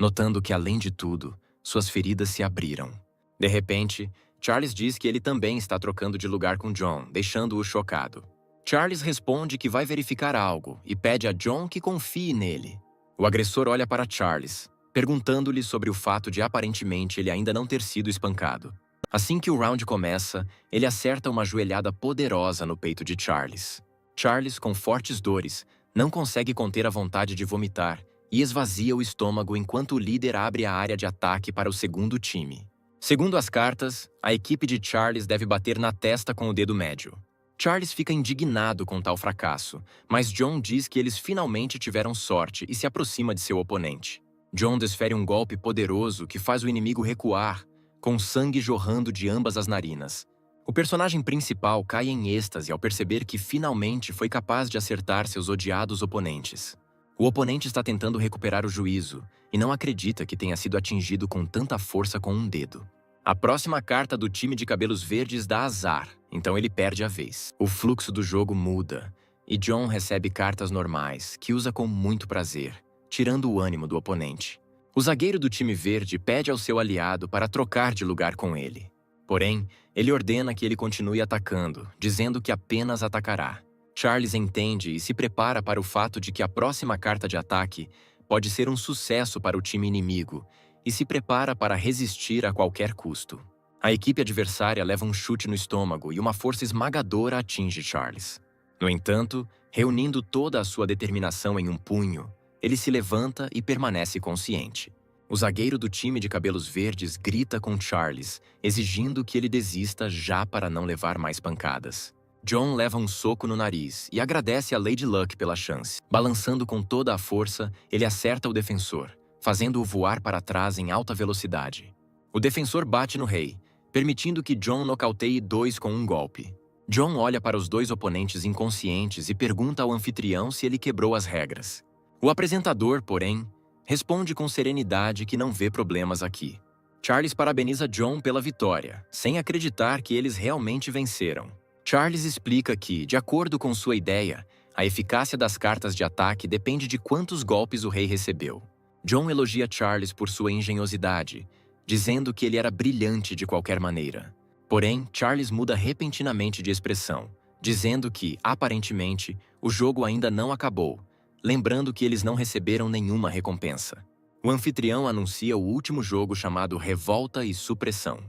notando que, além de tudo, suas feridas se abriram. De repente, Charles diz que ele também está trocando de lugar com John, deixando-o chocado. Charles responde que vai verificar algo e pede a John que confie nele. O agressor olha para Charles, perguntando-lhe sobre o fato de aparentemente ele ainda não ter sido espancado. Assim que o round começa, ele acerta uma joelhada poderosa no peito de Charles. Charles, com fortes dores, não consegue conter a vontade de vomitar e esvazia o estômago enquanto o líder abre a área de ataque para o segundo time. Segundo as cartas, a equipe de Charles deve bater na testa com o dedo médio. Charles fica indignado com tal fracasso, mas John diz que eles finalmente tiveram sorte e se aproxima de seu oponente. John desfere um golpe poderoso que faz o inimigo recuar, com sangue jorrando de ambas as narinas. O personagem principal cai em êxtase ao perceber que finalmente foi capaz de acertar seus odiados oponentes. O oponente está tentando recuperar o juízo e não acredita que tenha sido atingido com tanta força com um dedo. A próxima carta do time de cabelos verdes dá azar, então ele perde a vez. O fluxo do jogo muda e John recebe cartas normais, que usa com muito prazer, tirando o ânimo do oponente. O zagueiro do time verde pede ao seu aliado para trocar de lugar com ele. Porém, ele ordena que ele continue atacando, dizendo que apenas atacará. Charles entende e se prepara para o fato de que a próxima carta de ataque pode ser um sucesso para o time inimigo e se prepara para resistir a qualquer custo. A equipe adversária leva um chute no estômago e uma força esmagadora atinge Charles. No entanto, reunindo toda a sua determinação em um punho, ele se levanta e permanece consciente. O zagueiro do time de cabelos verdes grita com Charles, exigindo que ele desista já para não levar mais pancadas. John leva um soco no nariz e agradece a Lady Luck pela chance. Balançando com toda a força, ele acerta o defensor, fazendo-o voar para trás em alta velocidade. O defensor bate no rei, permitindo que John nocauteie dois com um golpe. John olha para os dois oponentes inconscientes e pergunta ao anfitrião se ele quebrou as regras. O apresentador, porém, responde com serenidade que não vê problemas aqui. Charles parabeniza John pela vitória, sem acreditar que eles realmente venceram. Charles explica que, de acordo com sua ideia, a eficácia das cartas de ataque depende de quantos golpes o rei recebeu. John elogia Charles por sua engenhosidade, dizendo que ele era brilhante de qualquer maneira. Porém, Charles muda repentinamente de expressão, dizendo que, aparentemente, o jogo ainda não acabou, lembrando que eles não receberam nenhuma recompensa. O anfitrião anuncia o último jogo chamado Revolta e Supressão.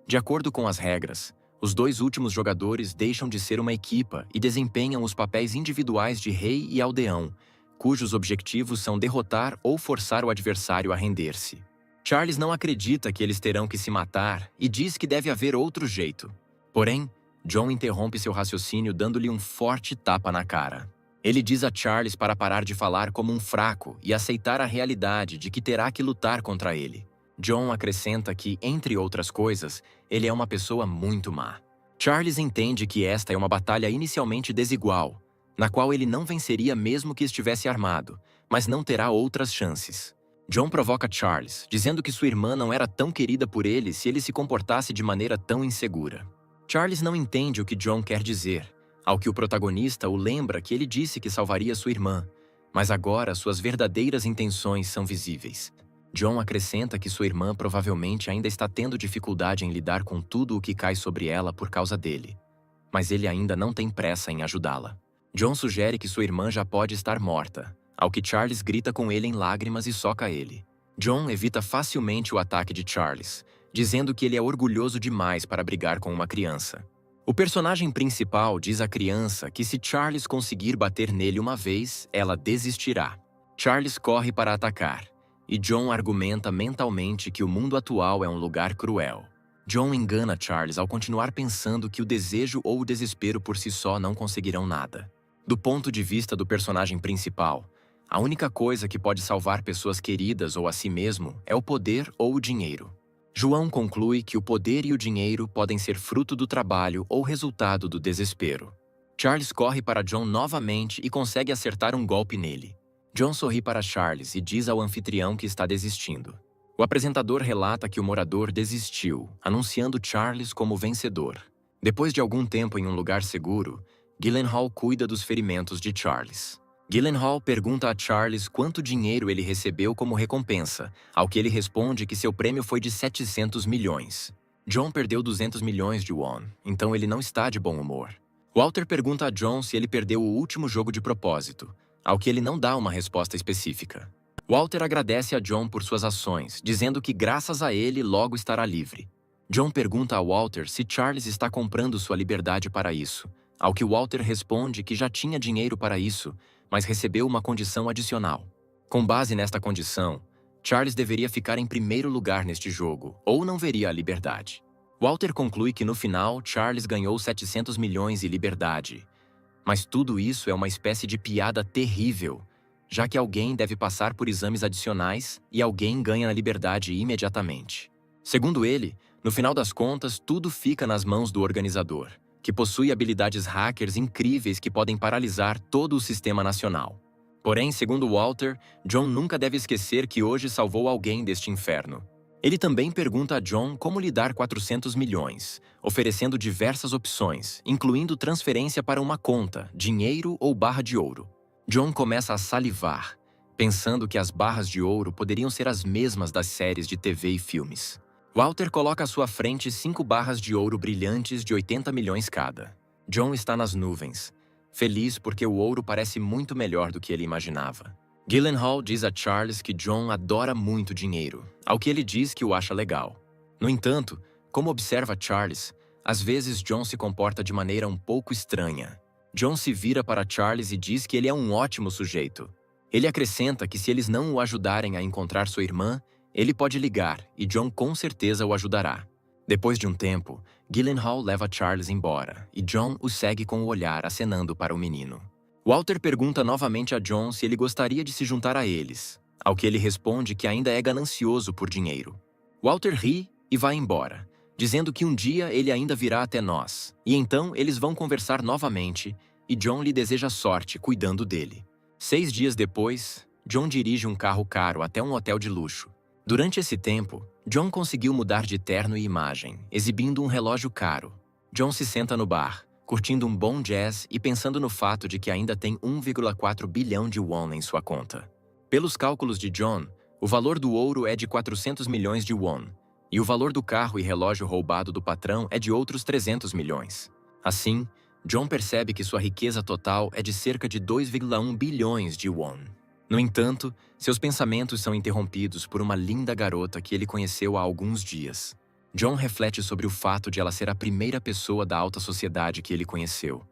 De acordo com as regras, os dois últimos jogadores deixam de ser uma equipa e desempenham os papéis individuais de rei e aldeão, cujos objetivos são derrotar ou forçar o adversário a render-se. Charles não acredita que eles terão que se matar e diz que deve haver outro jeito. Porém, John interrompe seu raciocínio dando-lhe um forte tapa na cara. Ele diz a Charles para parar de falar como um fraco e aceitar a realidade de que terá que lutar contra ele. John acrescenta que, entre outras coisas, ele é uma pessoa muito má. Charles entende que esta é uma batalha inicialmente desigual, na qual ele não venceria mesmo que estivesse armado, mas não terá outras chances. John provoca Charles, dizendo que sua irmã não era tão querida por ele se ele se comportasse de maneira tão insegura. Charles não entende o que John quer dizer, ao que o protagonista o lembra que ele disse que salvaria sua irmã, mas agora suas verdadeiras intenções são visíveis. John acrescenta que sua irmã provavelmente ainda está tendo dificuldade em lidar com tudo o que cai sobre ela por causa dele, mas ele ainda não tem pressa em ajudá-la. John sugere que sua irmã já pode estar morta, ao que Charles grita com ele em lágrimas e soca ele. John evita facilmente o ataque de Charles, dizendo que ele é orgulhoso demais para brigar com uma criança. O personagem principal diz à criança que se Charles conseguir bater nele uma vez, ela desistirá. Charles corre para atacar, e John argumenta mentalmente que o mundo atual é um lugar cruel. John engana Charles ao continuar pensando que o desejo ou o desespero por si só não conseguirão nada. Do ponto de vista do personagem principal, a única coisa que pode salvar pessoas queridas ou a si mesmo é o poder ou o dinheiro. João conclui que o poder e o dinheiro podem ser fruto do trabalho ou resultado do desespero. Charles corre para John novamente e consegue acertar um golpe nele. John sorri para Charles e diz ao anfitrião que está desistindo. O apresentador relata que o morador desistiu, anunciando Charles como vencedor. Depois de algum tempo em um lugar seguro, Gyllenhaal cuida dos ferimentos de Charles. Gyllenhaal pergunta a Charles quanto dinheiro ele recebeu como recompensa, ao que ele responde que seu prêmio foi de 700 milhões. John perdeu 200 milhões de won, então ele não está de bom humor. Walter pergunta a John se ele perdeu o último jogo de propósito, ao que ele não dá uma resposta específica. Walter agradece a John por suas ações, dizendo que graças a ele logo estará livre. John pergunta a Walter se Charles está comprando sua liberdade para isso, ao que Walter responde que já tinha dinheiro para isso, mas recebeu uma condição adicional. Com base nesta condição, Charles deveria ficar em primeiro lugar neste jogo, ou não veria a liberdade. Walter conclui que no final, Charles ganhou 700 milhões e liberdade. Mas tudo isso é uma espécie de piada terrível, já que alguém deve passar por exames adicionais e alguém ganha a liberdade imediatamente. Segundo ele, no final das contas, tudo fica nas mãos do organizador, que possui habilidades hackers incríveis que podem paralisar todo o sistema nacional. Porém, segundo Walter, John nunca deve esquecer que hoje salvou alguém deste inferno. Ele também pergunta a John como lhe dar 400 milhões, oferecendo diversas opções, incluindo transferência para uma conta, dinheiro ou barra de ouro. John começa a salivar, pensando que as barras de ouro poderiam ser as mesmas das séries de TV e filmes. Walter coloca à sua frente 5 barras de ouro brilhantes de 80 milhões cada. John está nas nuvens, feliz porque o ouro parece muito melhor do que ele imaginava. Gyllenhaal diz a Charles que John adora muito dinheiro, ao que ele diz que o acha legal. No entanto, como observa Charles, às vezes John se comporta de maneira um pouco estranha. John se vira para Charles e diz que ele é um ótimo sujeito. Ele acrescenta que se eles não o ajudarem a encontrar sua irmã, ele pode ligar e John com certeza o ajudará. Depois de um tempo, Gyllenhaal leva Charles embora e John o segue com o olhar acenando para o menino. Walter pergunta novamente a John se ele gostaria de se juntar a eles, ao que ele responde que ainda é ganancioso por dinheiro. Walter ri e vai embora, dizendo que um dia ele ainda virá até nós, e então eles vão conversar novamente e John lhe deseja sorte cuidando dele. 6 dias depois, John dirige um carro caro até um hotel de luxo. Durante esse tempo, John conseguiu mudar de terno e imagem, exibindo um relógio caro. John se senta no bar, curtindo um bom jazz e pensando no fato de que ainda tem 1,4 bilhão de won em sua conta. Pelos cálculos de John, o valor do ouro é de 400 milhões de won, e o valor do carro e relógio roubado do patrão é de outros 300 milhões. Assim, John percebe que sua riqueza total é de cerca de 2,1 bilhões de won. No entanto, seus pensamentos são interrompidos por uma linda garota que ele conheceu há alguns dias. John reflete sobre o fato de ela ser a primeira pessoa da alta sociedade que ele conheceu,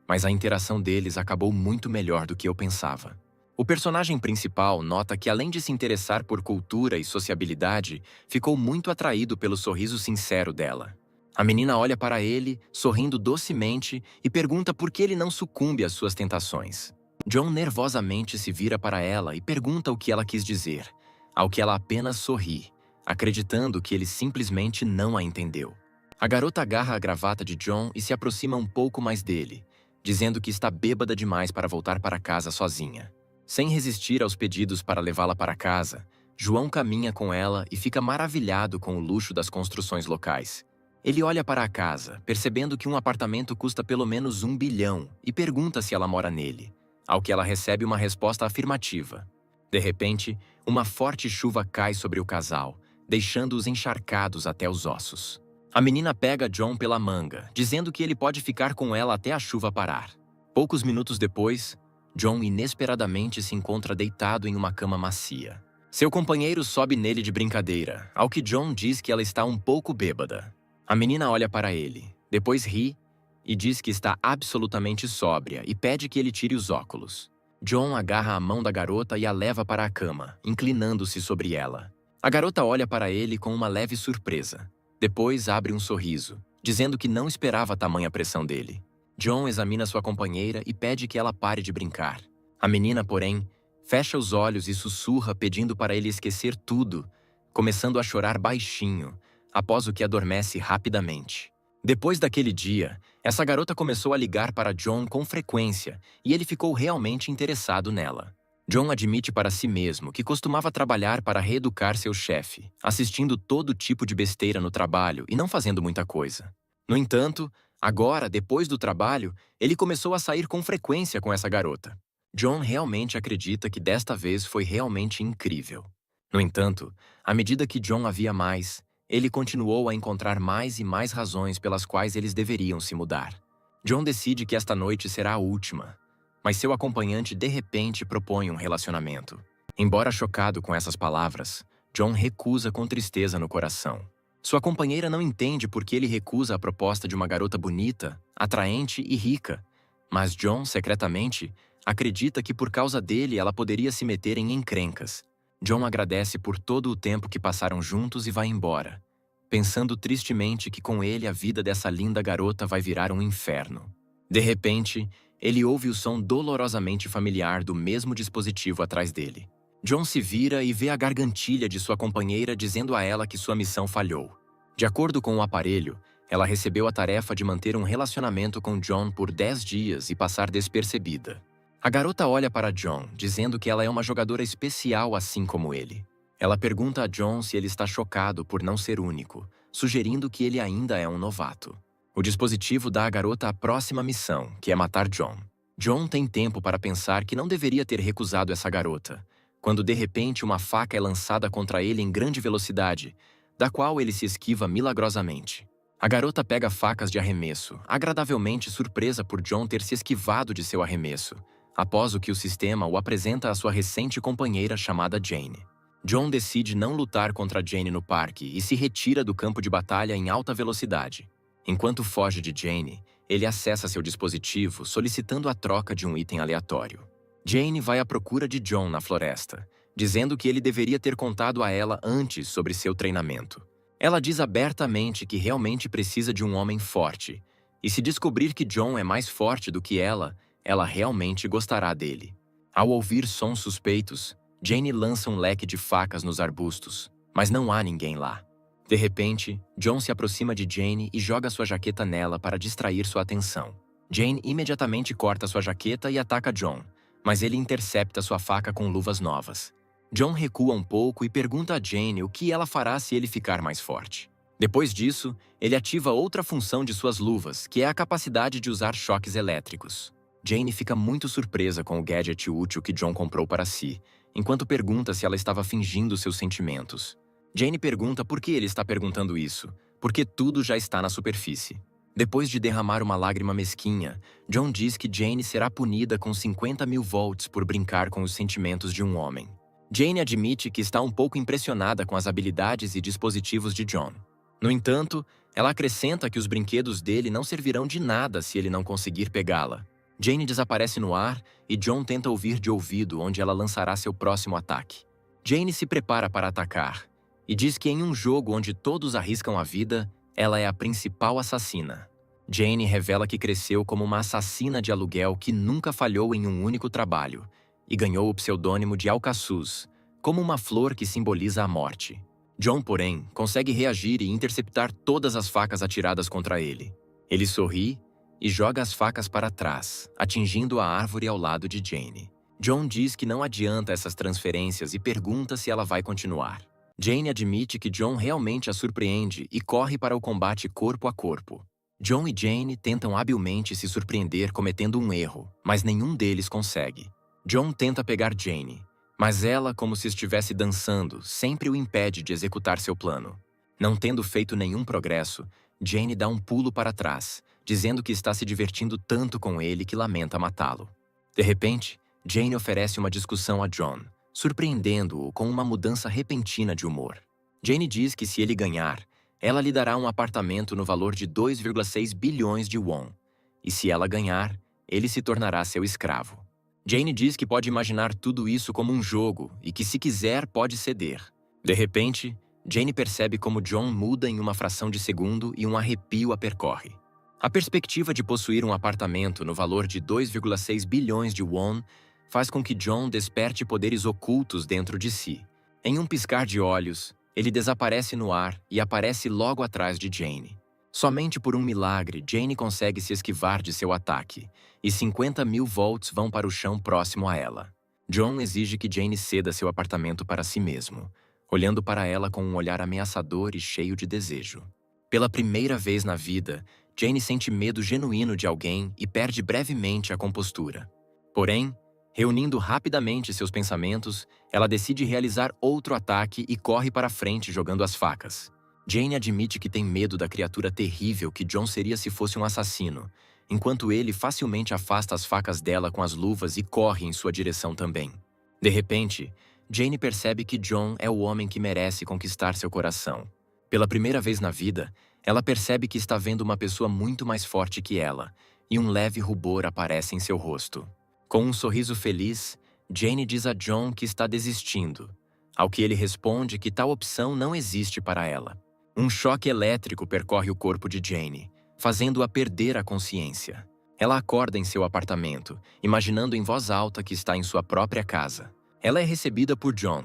mas a interação deles acabou muito melhor do que eu pensava. O personagem principal nota que, além de se interessar por cultura e sociabilidade, ficou muito atraído pelo sorriso sincero dela. A menina olha para ele, sorrindo docemente, e pergunta por que ele não sucumbe às suas tentações. John nervosamente se vira para ela e pergunta o que ela quis dizer, ao que ela apenas sorri, acreditando que ele simplesmente não a entendeu. A garota agarra a gravata de John e se aproxima um pouco mais dele, dizendo que está bêbada demais para voltar para casa sozinha. Sem resistir aos pedidos para levá-la para casa, João caminha com ela e fica maravilhado com o luxo das construções locais. Ele olha para a casa, percebendo que um apartamento custa pelo menos 1 bilhão e pergunta se ela mora nele, ao que ela recebe uma resposta afirmativa. De repente, uma forte chuva cai sobre o casal, deixando-os encharcados até os ossos. A menina pega John pela manga, dizendo que ele pode ficar com ela até a chuva parar. Poucos minutos depois, John inesperadamente se encontra deitado em uma cama macia. Seu companheiro sobe nele de brincadeira, ao que John diz que ela está um pouco bêbada. A menina olha para ele, depois ri e diz que está absolutamente sóbria e pede que ele tire os óculos. John agarra a mão da garota e a leva para a cama, inclinando-se sobre ela. A garota olha para ele com uma leve surpresa. Depois abre um sorriso, dizendo que não esperava tamanha pressão dele. John examina sua companheira e pede que ela pare de brincar. A menina, porém, fecha os olhos e sussurra pedindo para ele esquecer tudo, começando a chorar baixinho, após o que adormece rapidamente. Depois daquele dia, essa garota começou a ligar para John com frequência e ele ficou realmente interessado nela. John admite para si mesmo que costumava trabalhar para reeducar seu chefe, assistindo todo tipo de besteira no trabalho e não fazendo muita coisa. No entanto, agora, depois do trabalho, ele começou a sair com frequência com essa garota. John realmente acredita que desta vez foi realmente incrível. No entanto, à medida que John a via mais, ele continuou a encontrar mais e mais razões pelas quais eles deveriam se mudar. John decide que esta noite será a última, mas seu acompanhante de repente propõe um relacionamento. Embora chocado com essas palavras, John recusa com tristeza no coração. Sua companheira não entende por que ele recusa a proposta de uma garota bonita, atraente e rica, mas John, secretamente, acredita que por causa dele ela poderia se meter em encrencas. John agradece por todo o tempo que passaram juntos e vai embora, pensando tristemente que com ele a vida dessa linda garota vai virar um inferno. De repente, ele ouve o som dolorosamente familiar do mesmo dispositivo atrás dele. John se vira e vê a gargantilha de sua companheira dizendo a ela que sua missão falhou. De acordo com o aparelho, ela recebeu a tarefa de manter um relacionamento com John por 10 dias e passar despercebida. A garota olha para John, dizendo que ela é uma jogadora especial assim como ele. Ela pergunta a John se ele está chocado por não ser único, sugerindo que ele ainda é um novato. O dispositivo dá à garota a próxima missão, que é matar John. John tem tempo para pensar que não deveria ter recusado essa garota, quando de repente uma faca é lançada contra ele em grande velocidade, da qual ele se esquiva milagrosamente. A garota pega facas de arremesso, agradavelmente surpresa por John ter se esquivado de seu arremesso, após o que o sistema o apresenta à sua recente companheira chamada Jane. John decide não lutar contra Jane no parque e se retira do campo de batalha em alta velocidade. Enquanto foge de Jane, ele acessa seu dispositivo solicitando a troca de um item aleatório. Jane vai à procura de John na floresta, dizendo que ele deveria ter contado a ela antes sobre seu treinamento. Ela diz abertamente que realmente precisa de um homem forte, e se descobrir que John é mais forte do que ela realmente gostará dele. Ao ouvir sons suspeitos, Jane lança um leque de facas nos arbustos, mas não há ninguém lá. De repente, John se aproxima de Jane e joga sua jaqueta nela para distrair sua atenção. Jane imediatamente corta sua jaqueta e ataca John, mas ele intercepta sua faca com luvas novas. John recua um pouco e pergunta a Jane o que ela fará se ele ficar mais forte. Depois disso, ele ativa outra função de suas luvas, que é a capacidade de usar choques elétricos. Jane fica muito surpresa com o gadget útil que John comprou para si, enquanto pergunta se ela estava fingindo seus sentimentos. Jane pergunta por que ele está perguntando isso, porque tudo já está na superfície. Depois de derramar uma lágrima mesquinha, John diz que Jane será punida com 50.000 volts por brincar com os sentimentos de um homem. Jane admite que está um pouco impressionada com as habilidades e dispositivos de John. No entanto, ela acrescenta que os brinquedos dele não servirão de nada se ele não conseguir pegá-la. Jane desaparece no ar e John tenta ouvir de ouvido onde ela lançará seu próximo ataque. Jane se prepara para atacar e diz que em um jogo onde todos arriscam a vida, ela é a principal assassina. Jane revela que cresceu como uma assassina de aluguel que nunca falhou em um único trabalho e ganhou o pseudônimo de Alcaçuz, como uma flor que simboliza a morte. John, porém, consegue reagir e interceptar todas as facas atiradas contra ele. Ele sorri e joga as facas para trás, atingindo a árvore ao lado de Jane. John diz que não adianta essas transferências e pergunta se ela vai continuar. Jane admite que John realmente a surpreende e corre para o combate corpo a corpo. John e Jane tentam habilmente se surpreender cometendo um erro, mas nenhum deles consegue. John tenta pegar Jane, mas ela, como se estivesse dançando, sempre o impede de executar seu plano. Não tendo feito nenhum progresso, Jane dá um pulo para trás, dizendo que está se divertindo tanto com ele que lamenta matá-lo. De repente, Jane oferece uma discussão a John, surpreendendo-o com uma mudança repentina de humor. Jane diz que se ele ganhar, ela lhe dará um apartamento no valor de 2,6 bilhões de won, e se ela ganhar, ele se tornará seu escravo. Jane diz que pode imaginar tudo isso como um jogo e que, se quiser, pode ceder. De repente, Jane percebe como John muda em uma fração de segundo e um arrepio a percorre. A perspectiva de possuir um apartamento no valor de 2,6 bilhões de won faz com que John desperte poderes ocultos dentro de si. Em um piscar de olhos, ele desaparece no ar e aparece logo atrás de Jane. Somente por um milagre, Jane consegue se esquivar de seu ataque, e 50.000 volts vão para o chão próximo a ela. John exige que Jane ceda seu apartamento para si mesmo, olhando para ela com um olhar ameaçador e cheio de desejo. Pela primeira vez na vida, Jane sente medo genuíno de alguém e perde brevemente a compostura. Porém, reunindo rapidamente seus pensamentos, ela decide realizar outro ataque e corre para frente jogando as facas. Jane admite que tem medo da criatura terrível que John seria se fosse um assassino, enquanto ele facilmente afasta as facas dela com as luvas e corre em sua direção também. De repente, Jane percebe que John é o homem que merece conquistar seu coração. Pela primeira vez na vida, ela percebe que está vendo uma pessoa muito mais forte que ela, e um leve rubor aparece em seu rosto. Com um sorriso feliz, Jane diz a John que está desistindo, ao que ele responde que tal opção não existe para ela. Um choque elétrico percorre o corpo de Jane, fazendo-a perder a consciência. Ela acorda em seu apartamento, imaginando em voz alta que está em sua própria casa. Ela é recebida por John,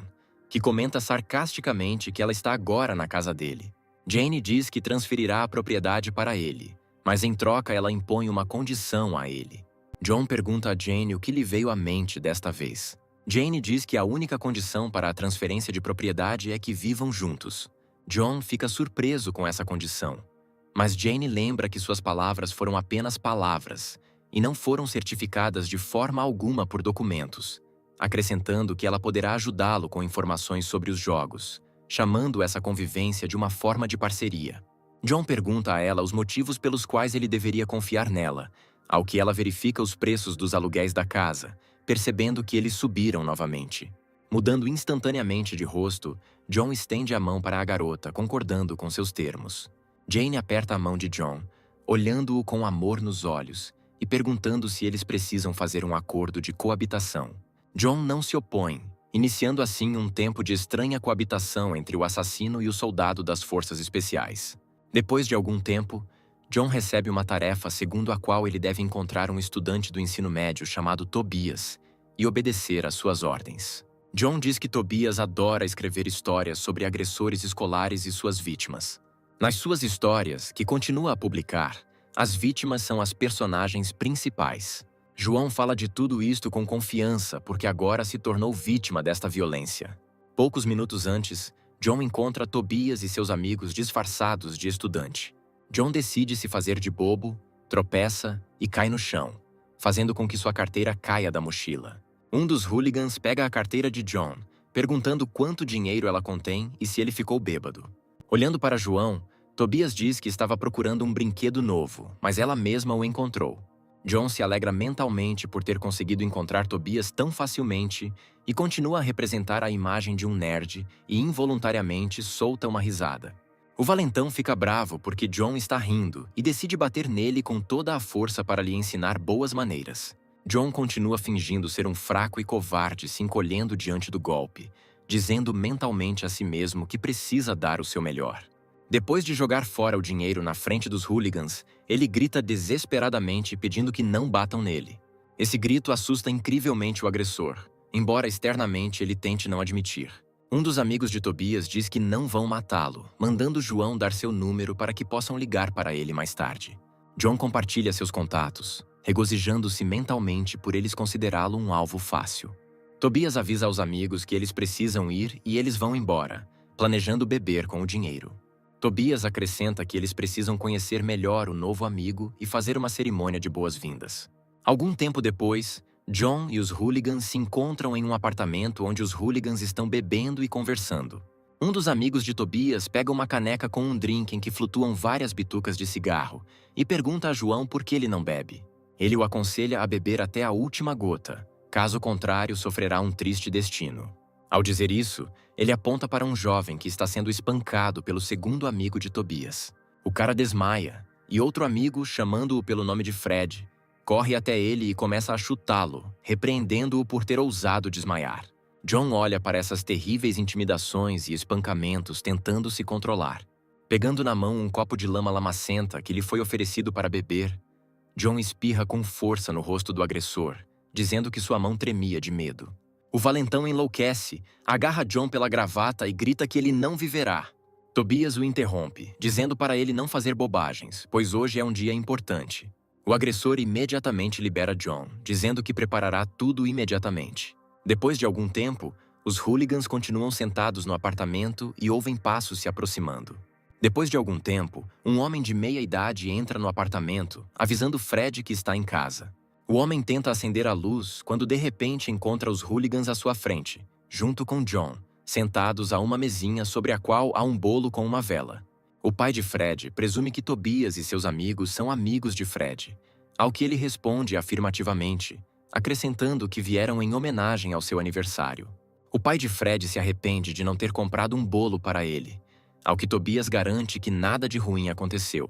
que comenta sarcasticamente que ela está agora na casa dele. Jane diz que transferirá a propriedade para ele, mas em troca ela impõe uma condição a ele. John pergunta a Jane o que lhe veio à mente desta vez. Jane diz que a única condição para a transferência de propriedade é que vivam juntos. John fica surpreso com essa condição. Mas Jane lembra que suas palavras foram apenas palavras e não foram certificadas de forma alguma por documentos, acrescentando que ela poderá ajudá-lo com informações sobre os jogos, chamando essa convivência de uma forma de parceria. John pergunta a ela os motivos pelos quais ele deveria confiar nela, ao que ela verifica os preços dos aluguéis da casa, percebendo que eles subiram novamente. Mudando instantaneamente de rosto, John estende a mão para a garota, concordando com seus termos. Jane aperta a mão de John, olhando-o com amor nos olhos e perguntando se eles precisam fazer um acordo de coabitação. John não se opõe, iniciando assim um tempo de estranha coabitação entre o assassino e o soldado das forças especiais. Depois de algum tempo, John recebe uma tarefa segundo a qual ele deve encontrar um estudante do ensino médio chamado Tobias e obedecer às suas ordens. John diz que Tobias adora escrever histórias sobre agressores escolares e suas vítimas. Nas suas histórias, que continua a publicar, as vítimas são as personagens principais. João fala de tudo isto com confiança porque agora se tornou vítima desta violência. Poucos minutos antes, John encontra Tobias e seus amigos disfarçados de estudante. John decide se fazer de bobo, tropeça e cai no chão, fazendo com que sua carteira caia da mochila. Um dos hooligans pega a carteira de John, perguntando quanto dinheiro ela contém e se ele ficou bêbado. Olhando para João, Tobias diz que estava procurando um brinquedo novo, mas ela mesma o encontrou. John se alegra mentalmente por ter conseguido encontrar Tobias tão facilmente e continua a representar a imagem de um nerd e involuntariamente solta uma risada. O valentão fica bravo porque John está rindo e decide bater nele com toda a força para lhe ensinar boas maneiras. John continua fingindo ser um fraco e covarde, se encolhendo diante do golpe, dizendo mentalmente a si mesmo que precisa dar o seu melhor. Depois de jogar fora o dinheiro na frente dos hooligans, ele grita desesperadamente pedindo que não batam nele. Esse grito assusta incrivelmente o agressor, embora externamente ele tente não admitir. Um dos amigos de Tobias diz que não vão matá-lo, mandando João dar seu número para que possam ligar para ele mais tarde. John compartilha seus contatos, regozijando-se mentalmente por eles considerá-lo um alvo fácil. Tobias avisa aos amigos que eles precisam ir e eles vão embora, planejando beber com o dinheiro. Tobias acrescenta que eles precisam conhecer melhor o novo amigo e fazer uma cerimônia de boas-vindas. Algum tempo depois, John e os hooligans se encontram em um apartamento onde os hooligans estão bebendo e conversando. Um dos amigos de Tobias pega uma caneca com um drink em que flutuam várias bitucas de cigarro e pergunta a João por que ele não bebe. Ele o aconselha a beber até a última gota, caso contrário sofrerá um triste destino. Ao dizer isso, ele aponta para um jovem que está sendo espancado pelo segundo amigo de Tobias. O cara desmaia, e outro amigo, chamando-o pelo nome de Fred, corre até ele e começa a chutá-lo, repreendendo-o por ter ousado desmaiar. John olha para essas terríveis intimidações e espancamentos tentando se controlar. Pegando na mão um copo de lama lamacenta que lhe foi oferecido para beber, John espirra com força no rosto do agressor, dizendo que sua mão tremia de medo. O valentão enlouquece, agarra John pela gravata e grita que ele não viverá. Tobias o interrompe, dizendo para ele não fazer bobagens, pois hoje é um dia importante. O agressor imediatamente libera John, dizendo que preparará tudo imediatamente. Depois de algum tempo, os hooligans continuam sentados no apartamento e ouvem passos se aproximando. Depois de algum tempo, um homem de meia idade entra no apartamento, avisando Fred que está em casa. O homem tenta acender a luz quando de repente encontra os hooligans à sua frente, junto com John, sentados a uma mesinha sobre a qual há um bolo com uma vela. O pai de Fred presume que Tobias e seus amigos são amigos de Fred, ao que ele responde afirmativamente, acrescentando que vieram em homenagem ao seu aniversário. O pai de Fred se arrepende de não ter comprado um bolo para ele, ao que Tobias garante que nada de ruim aconteceu,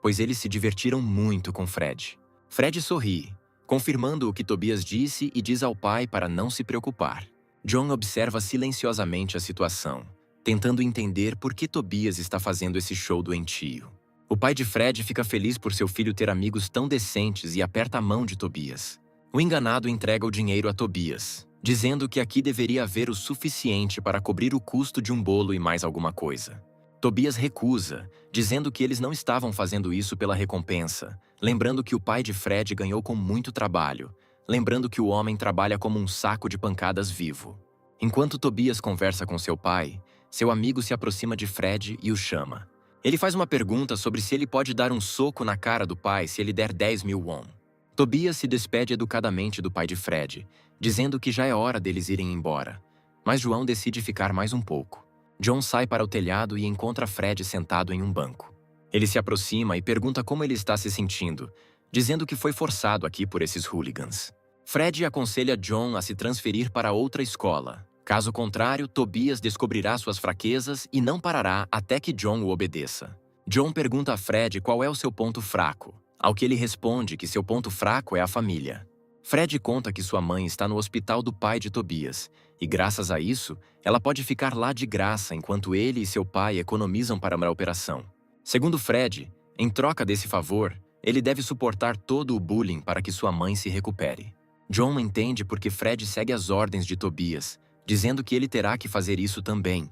pois eles se divertiram muito com Fred. Fred sorri, confirmando o que Tobias disse e diz ao pai para não se preocupar. John observa silenciosamente a situação, tentando entender por que Tobias está fazendo esse show doentio. O pai de Fred fica feliz por seu filho ter amigos tão decentes e aperta a mão de Tobias. O enganado entrega o dinheiro a Tobias, dizendo que aqui deveria haver o suficiente para cobrir o custo de um bolo e mais alguma coisa. Tobias recusa, dizendo que eles não estavam fazendo isso pela recompensa, lembrando que o pai de Fred ganhou com muito trabalho, lembrando que o homem trabalha como um saco de pancadas vivo. Enquanto Tobias conversa com seu pai, seu amigo se aproxima de Fred e o chama. Ele faz uma pergunta sobre se ele pode dar um soco na cara do pai se ele der 10.000 won. Tobias se despede educadamente do pai de Fred, dizendo que já é hora deles irem embora. Mas João decide ficar mais um pouco. John sai para o telhado e encontra Fred sentado em um banco. Ele se aproxima e pergunta como ele está se sentindo, dizendo que foi forçado aqui por esses hooligans. Fred aconselha John a se transferir para outra escola. Caso contrário, Tobias descobrirá suas fraquezas e não parará até que John o obedeça. John pergunta a Fred qual é o seu ponto fraco, ao que ele responde que seu ponto fraco é a família. Fred conta que sua mãe está no hospital do pai de Tobias, e graças a isso, ela pode ficar lá de graça enquanto ele e seu pai economizam para a operação. Segundo Fred, em troca desse favor, ele deve suportar todo o bullying para que sua mãe se recupere. John entende porque Fred segue as ordens de Tobias, dizendo que ele terá que fazer isso também,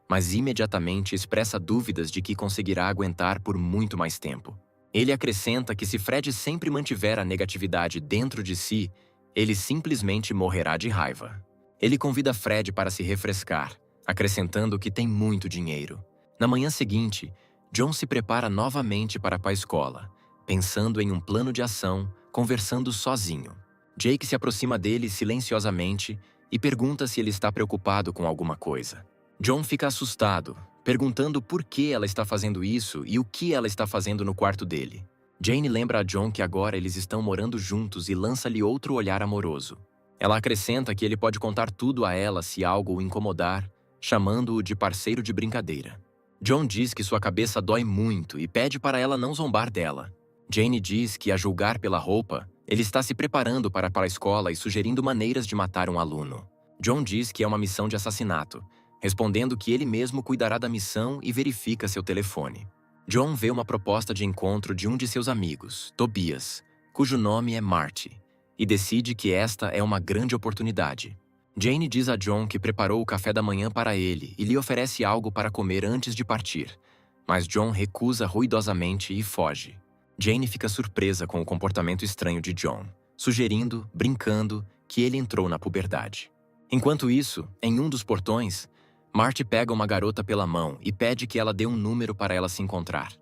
mas imediatamente expressa dúvidas de que conseguirá aguentar por muito mais tempo. Ele acrescenta que se Fred sempre mantiver a negatividade dentro de si, ele simplesmente morrerá de raiva. Ele convida Fred para se refrescar, acrescentando que tem muito dinheiro. Na manhã seguinte, John se prepara novamente para a escola, pensando em um plano de ação, conversando sozinho. Jake se aproxima dele silenciosamente e pergunta se ele está preocupado com alguma coisa. John fica assustado, perguntando por que ela está fazendo isso e o que ela está fazendo no quarto dele. Jane lembra a John que agora eles estão morando juntos e lança-lhe outro olhar amoroso. Ela acrescenta que ele pode contar tudo a ela se algo o incomodar, chamando-o de parceiro de brincadeira. John diz que sua cabeça dói muito e pede para ela não zombar dela. Jane diz que, a julgar pela roupa, ele está se preparando para a escola e sugerindo maneiras de matar um aluno. John diz que é uma missão de assassinato, respondendo que ele mesmo cuidará da missão e verifica seu telefone. John vê uma proposta de encontro de um de seus amigos, Tobias, cujo nome é Marty, e decide que esta é uma grande oportunidade. Jane diz a John que preparou o café da manhã para ele e lhe oferece algo para comer antes de partir, mas John recusa ruidosamente e foge. Jane fica surpresa com o comportamento estranho de John, sugerindo, brincando, que ele entrou na puberdade. Enquanto isso, em um dos portões, Marty pega uma garota pela mão e pede que ela dê um número para ela se encontrar.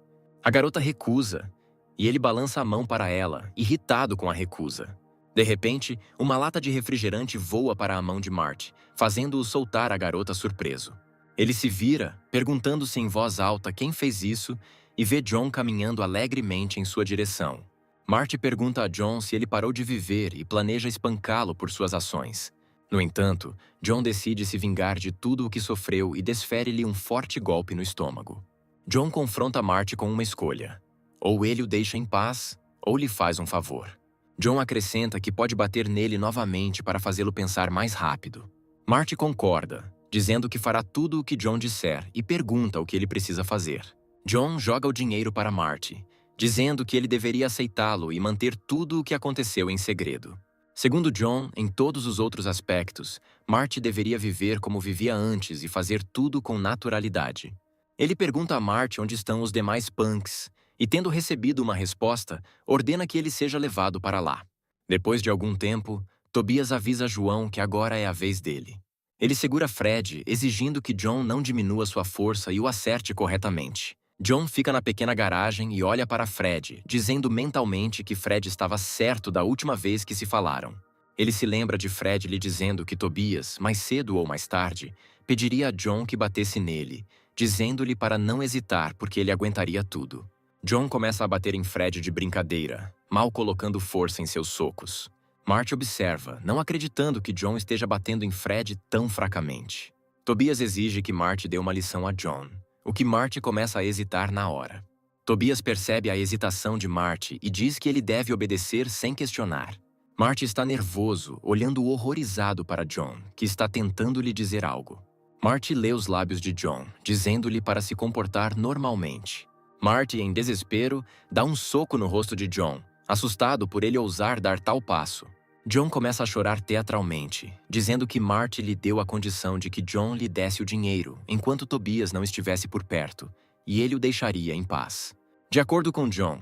A garota recusa, e ele balança a mão para ela, irritado com a recusa. De repente, uma lata de refrigerante voa para a mão de Marty, fazendo-o soltar a garota surpreso. Ele se vira, perguntando-se em voz alta quem fez isso, e vê John caminhando alegremente em sua direção. Marty pergunta a John se ele parou de viver e planeja espancá-lo por suas ações. No entanto, John decide se vingar de tudo o que sofreu e desfere-lhe um forte golpe no estômago. John confronta Marty com uma escolha. Ou ele o deixa em paz, ou lhe faz um favor. John acrescenta que pode bater nele novamente para fazê-lo pensar mais rápido. Marty concorda, dizendo que fará tudo o que John disser e pergunta o que ele precisa fazer. John joga o dinheiro para Marty, dizendo que ele deveria aceitá-lo e manter tudo o que aconteceu em segredo. Segundo John, em todos os outros aspectos, Marty deveria viver como vivia antes e fazer tudo com naturalidade. Ele pergunta a Marty onde estão os demais punks e, tendo recebido uma resposta, ordena que ele seja levado para lá. Depois de algum tempo, Tobias avisa João que agora é a vez dele. Ele segura Fred, exigindo que John não diminua sua força e o acerte corretamente. John fica na pequena garagem e olha para Fred, dizendo mentalmente que Fred estava certo da última vez que se falaram. Ele se lembra de Fred lhe dizendo que Tobias, mais cedo ou mais tarde, pediria a John que batesse nele, dizendo-lhe para não hesitar porque ele aguentaria tudo. John começa a bater em Fred de brincadeira, mal colocando força em seus socos. Marty observa, não acreditando que John esteja batendo em Fred tão fracamente. Tobias exige que Marty dê uma lição a John, o que Marty começa a hesitar na hora. Tobias percebe a hesitação de Marty e diz que ele deve obedecer sem questionar. Marty está nervoso, olhando horrorizado para John, que está tentando lhe dizer algo. Marty lê os lábios de John, dizendo-lhe para se comportar normalmente. Marty, em desespero, dá um soco no rosto de John, assustado por ele ousar dar tal passo. John começa a chorar teatralmente, dizendo que Marty lhe deu a condição de que John lhe desse o dinheiro, enquanto Tobias não estivesse por perto, e ele o deixaria em paz. De acordo com John,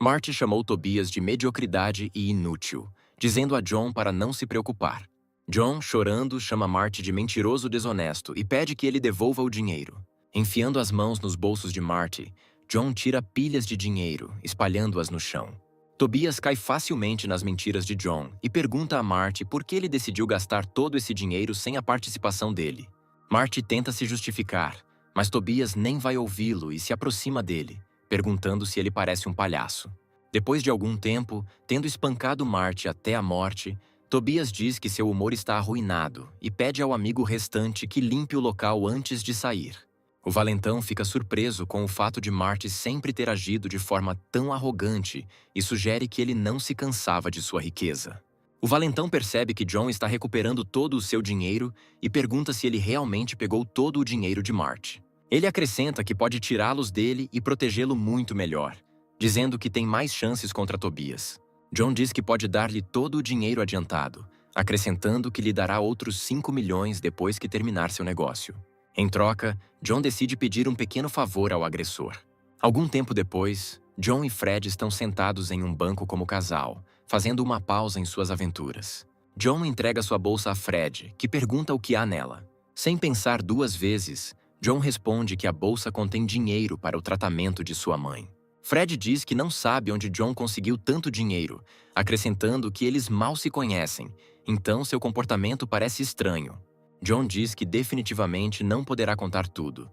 Marty chamou Tobias de mediocridade e inútil, dizendo a John para não se preocupar. John, chorando, chama Marty de mentiroso desonesto e pede que ele devolva o dinheiro. Enfiando as mãos nos bolsos de Marty, John tira pilhas de dinheiro, espalhando-as no chão. Tobias cai facilmente nas mentiras de John e pergunta a Marty por que ele decidiu gastar todo esse dinheiro sem a participação dele. Marty tenta se justificar, mas Tobias nem vai ouvi-lo e se aproxima dele, perguntando se ele parece um palhaço. Depois de algum tempo, tendo espancado Marty até a morte, Tobias diz que seu humor está arruinado e pede ao amigo restante que limpe o local antes de sair. O valentão fica surpreso com o fato de Marty sempre ter agido de forma tão arrogante e sugere que ele não se cansava de sua riqueza. O valentão percebe que John está recuperando todo o seu dinheiro e pergunta se ele realmente pegou todo o dinheiro de Marty. Ele acrescenta que pode tirá-los dele e protegê-lo muito melhor, dizendo que tem mais chances contra Tobias. John diz que pode dar-lhe todo o dinheiro adiantado, acrescentando que lhe dará outros 5 milhões depois que terminar seu negócio. Em troca, John decide pedir um pequeno favor ao agressor. Algum tempo depois, John e Fred estão sentados em um banco como casal, fazendo uma pausa em suas aventuras. John entrega sua bolsa a Fred, que pergunta o que há nela. Sem pensar duas vezes, John responde que a bolsa contém dinheiro para o tratamento de sua mãe. Fred diz que não sabe onde John conseguiu tanto dinheiro, acrescentando que eles mal se conhecem, então seu comportamento parece estranho. John diz que definitivamente não poderá contar tudo,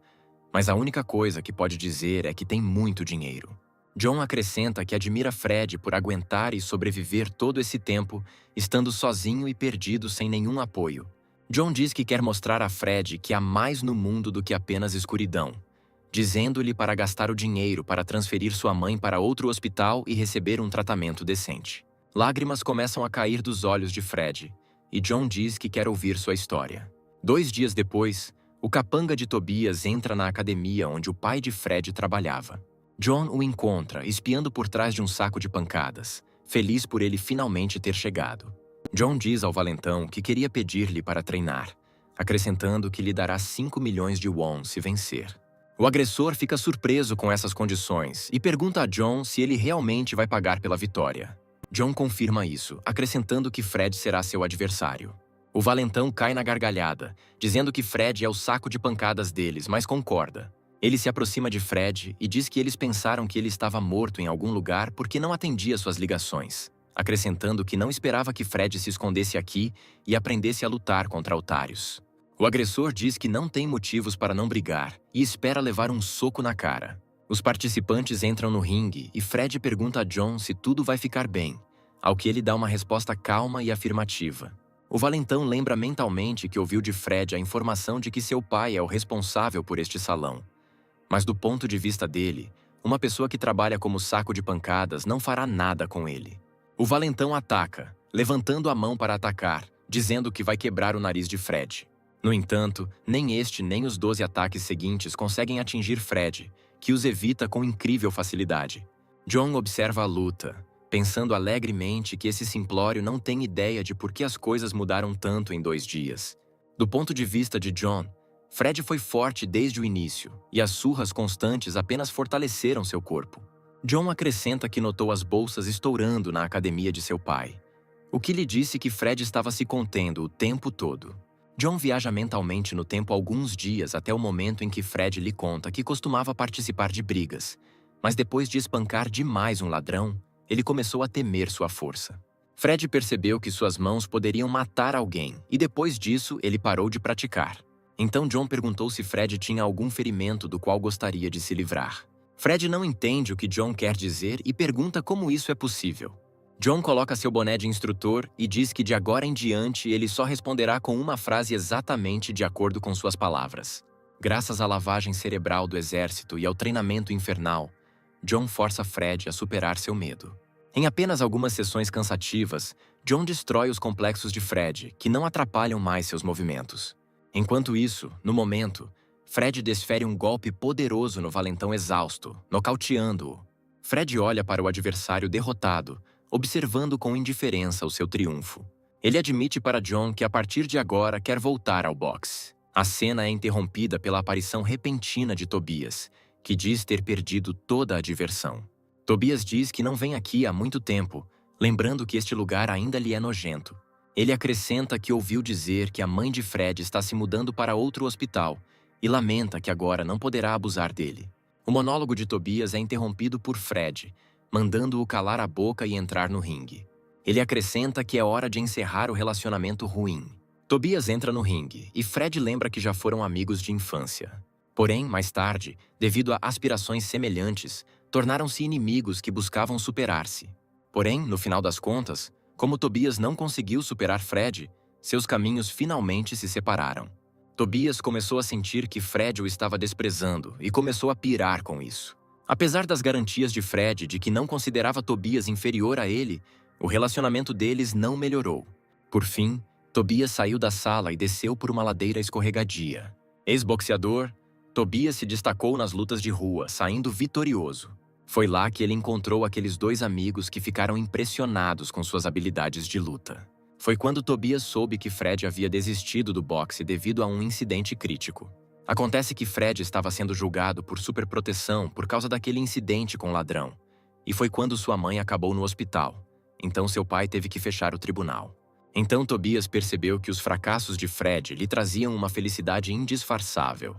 mas a única coisa que pode dizer é que tem muito dinheiro. John acrescenta que admira Fred por aguentar e sobreviver todo esse tempo, estando sozinho e perdido sem nenhum apoio. John diz que quer mostrar a Fred que há mais no mundo do que apenas escuridão, dizendo-lhe para gastar o dinheiro para transferir sua mãe para outro hospital e receber um tratamento decente. Lágrimas começam a cair dos olhos de Fred, e John diz que quer ouvir sua história. 2 dias depois, o capanga de Tobias entra na academia onde o pai de Fred trabalhava. John o encontra, espiando por trás de um saco de pancadas, feliz por ele finalmente ter chegado. John diz ao valentão que queria pedir-lhe para treinar, acrescentando que lhe dará 5 milhões de won se vencer. O agressor fica surpreso com essas condições e pergunta a John se ele realmente vai pagar pela vitória. John confirma isso, acrescentando que Fred será seu adversário. O valentão cai na gargalhada, dizendo que Fred é o saco de pancadas deles, mas concorda. Ele se aproxima de Fred e diz que eles pensaram que ele estava morto em algum lugar porque não atendia suas ligações, acrescentando que não esperava que Fred se escondesse aqui e aprendesse a lutar contra otários. O agressor diz que não tem motivos para não brigar e espera levar um soco na cara. Os participantes entram no ringue e Fred pergunta a John se tudo vai ficar bem, ao que ele dá uma resposta calma e afirmativa. O valentão lembra mentalmente que ouviu de Fred a informação de que seu pai é o responsável por este salão. Mas do ponto de vista dele, uma pessoa que trabalha como saco de pancadas não fará nada com ele. O valentão ataca, levantando a mão para atacar, dizendo que vai quebrar o nariz de Fred. No entanto, nem este nem os 12 ataques seguintes conseguem atingir Fred, que os evita com incrível facilidade. John observa a luta, pensando alegremente que esse simplório não tem ideia de por que as coisas mudaram tanto em 2 dias. Do ponto de vista de John, Fred foi forte desde o início, e as surras constantes apenas fortaleceram seu corpo. John acrescenta que notou as bolsas estourando na academia de seu pai, o que lhe disse que Fred estava se contendo o tempo todo. John viaja mentalmente no tempo alguns dias até o momento em que Fred lhe conta que costumava participar de brigas, mas depois de espancar demais um ladrão, ele começou a temer sua força. Fred percebeu que suas mãos poderiam matar alguém e depois disso ele parou de praticar. Então John perguntou se Fred tinha algum ferimento do qual gostaria de se livrar. Fred não entende o que John quer dizer e pergunta como isso é possível. John coloca seu boné de instrutor e diz que de agora em diante ele só responderá com uma frase exatamente de acordo com suas palavras. Graças à lavagem cerebral do exército e ao treinamento infernal, John força Fred a superar seu medo. Em apenas algumas sessões cansativas, John destrói os complexos de Fred, que não atrapalham mais seus movimentos. Enquanto isso, no momento, Fred desfere um golpe poderoso no valentão exausto, nocauteando-o. Fred olha para o adversário derrotado, observando com indiferença o seu triunfo. Ele admite para John que a partir de agora quer voltar ao boxe. A cena é interrompida pela aparição repentina de Tobias, que diz ter perdido toda a diversão. Tobias diz que não vem aqui há muito tempo, lembrando que este lugar ainda lhe é nojento. Ele acrescenta que ouviu dizer que a mãe de Fred está se mudando para outro hospital e lamenta que agora não poderá abusar dele. O monólogo de Tobias é interrompido por Fred, mandando-o calar a boca e entrar no ringue. Ele acrescenta que é hora de encerrar o relacionamento ruim. Tobias entra no ringue e Fred lembra que já foram amigos de infância. Porém, mais tarde, devido a aspirações semelhantes, tornaram-se inimigos que buscavam superar-se. Porém, no final das contas, como Tobias não conseguiu superar Fred, seus caminhos finalmente se separaram. Tobias começou a sentir que Fred o estava desprezando e começou a pirar com isso. Apesar das garantias de Fred de que não considerava Tobias inferior a ele, o relacionamento deles não melhorou. Por fim, Tobias saiu da sala e desceu por uma ladeira escorregadia. Ex-boxeador, Tobias se destacou nas lutas de rua, saindo vitorioso. Foi lá que ele encontrou aqueles dois amigos que ficaram impressionados com suas habilidades de luta. Foi quando Tobias soube que Fred havia desistido do boxe devido a um incidente crítico. Acontece que Fred estava sendo julgado por superproteção por causa daquele incidente com o ladrão. E foi quando sua mãe acabou no hospital. Então seu pai teve que fechar o tribunal. Então Tobias percebeu que os fracassos de Fred lhe traziam uma felicidade indisfarçável.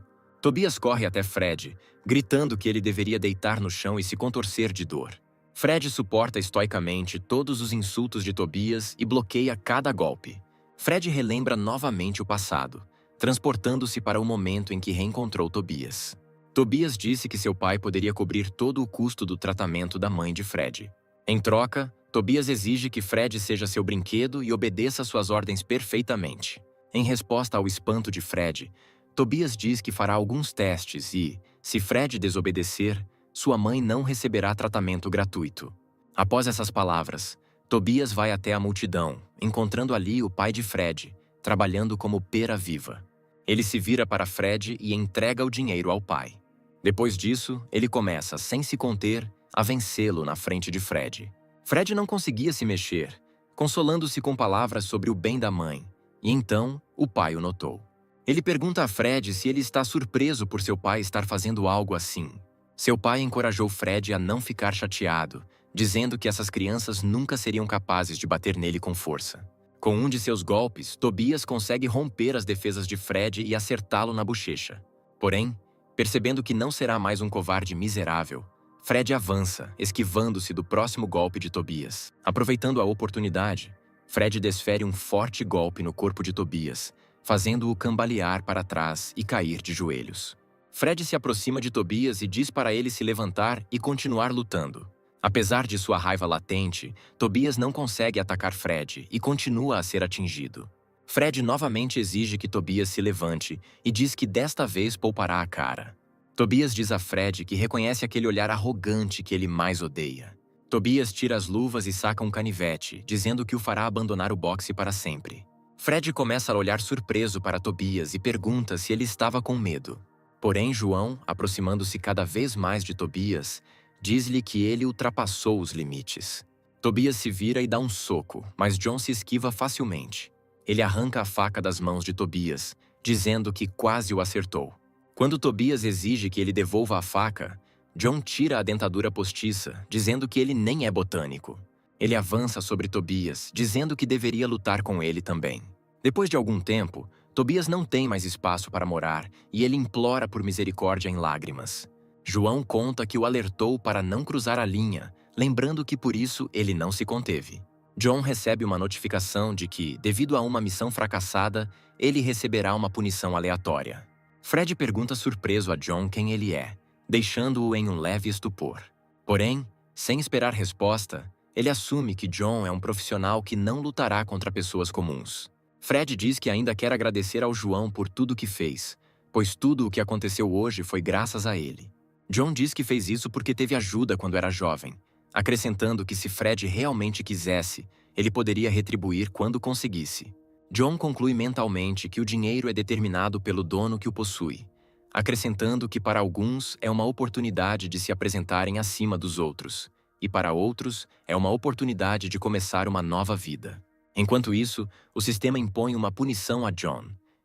Tobias corre até Fred, gritando que ele deveria deitar no chão e se contorcer de dor. Fred suporta estoicamente todos os insultos de Tobias e bloqueia cada golpe. Fred relembra novamente o passado, transportando-se para o momento em que reencontrou Tobias. Tobias disse que seu pai poderia cobrir todo o custo do tratamento da mãe de Fred. Em troca, Tobias exige que Fred seja seu brinquedo e obedeça suas ordens perfeitamente. Em resposta ao espanto de Fred, Tobias diz que fará alguns testes e, se Fred desobedecer, sua mãe não receberá tratamento gratuito. Após essas palavras, Tobias vai até a multidão, encontrando ali o pai de Fred, trabalhando como pera viva. Ele se vira para Fred e entrega o dinheiro ao pai. Depois disso, ele começa, sem se conter, a vencê-lo na frente de Fred. Fred não conseguia se mexer, consolando-se com palavras sobre o bem da mãe, e então o pai o notou. Ele pergunta a Fred se ele está surpreso por seu pai estar fazendo algo assim. Seu pai encorajou Fred a não ficar chateado, dizendo que essas crianças nunca seriam capazes de bater nele com força. Com um de seus golpes, Tobias consegue romper as defesas de Fred e acertá-lo na bochecha. Porém, percebendo que não será mais um covarde miserável, Fred avança, esquivando-se do próximo golpe de Tobias. Aproveitando a oportunidade, Fred desfere um forte golpe no corpo de Tobias, fazendo-o cambalear para trás e cair de joelhos. Fred se aproxima de Tobias e diz para ele se levantar e continuar lutando. Apesar de sua raiva latente, Tobias não consegue atacar Fred e continua a ser atingido. Fred novamente exige que Tobias se levante e diz que desta vez poupará a cara. Tobias diz a Fred que reconhece aquele olhar arrogante que ele mais odeia. Tobias tira as luvas e saca um canivete, dizendo que o fará abandonar o boxe para sempre. Fred começa a olhar surpreso para Tobias e pergunta se ele estava com medo. Porém, João, aproximando-se cada vez mais de Tobias, diz-lhe que ele ultrapassou os limites. Tobias se vira e dá um soco, mas John se esquiva facilmente. Ele arranca a faca das mãos de Tobias, dizendo que quase o acertou. Quando Tobias exige que ele devolva a faca, John tira a dentadura postiça, dizendo que ele nem é botânico. Ele avança sobre Tobias, dizendo que deveria lutar com ele também. Depois de algum tempo, Tobias não tem mais espaço para morar e ele implora por misericórdia em lágrimas. João conta que o alertou para não cruzar a linha, lembrando que por isso ele não se conteve. John recebe uma notificação de que, devido a uma missão fracassada, ele receberá uma punição aleatória. Fred pergunta surpreso a John quem ele é, deixando-o em um leve estupor. Porém, sem esperar resposta, ele assume que John é um profissional que não lutará contra pessoas comuns. Fred diz que ainda quer agradecer ao João por tudo o que fez, pois tudo o que aconteceu hoje foi graças a ele. John diz que fez isso porque teve ajuda quando era jovem, acrescentando que se Fred realmente quisesse, ele poderia retribuir quando conseguisse. John conclui mentalmente que o dinheiro é determinado pelo dono que o possui, acrescentando que para alguns é uma oportunidade de se apresentarem acima dos outros, e para outros é uma oportunidade de começar uma nova vida. Enquanto isso, o sistema impõe uma punição a John,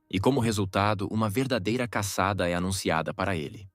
e como resultado, uma verdadeira caçada é anunciada para ele.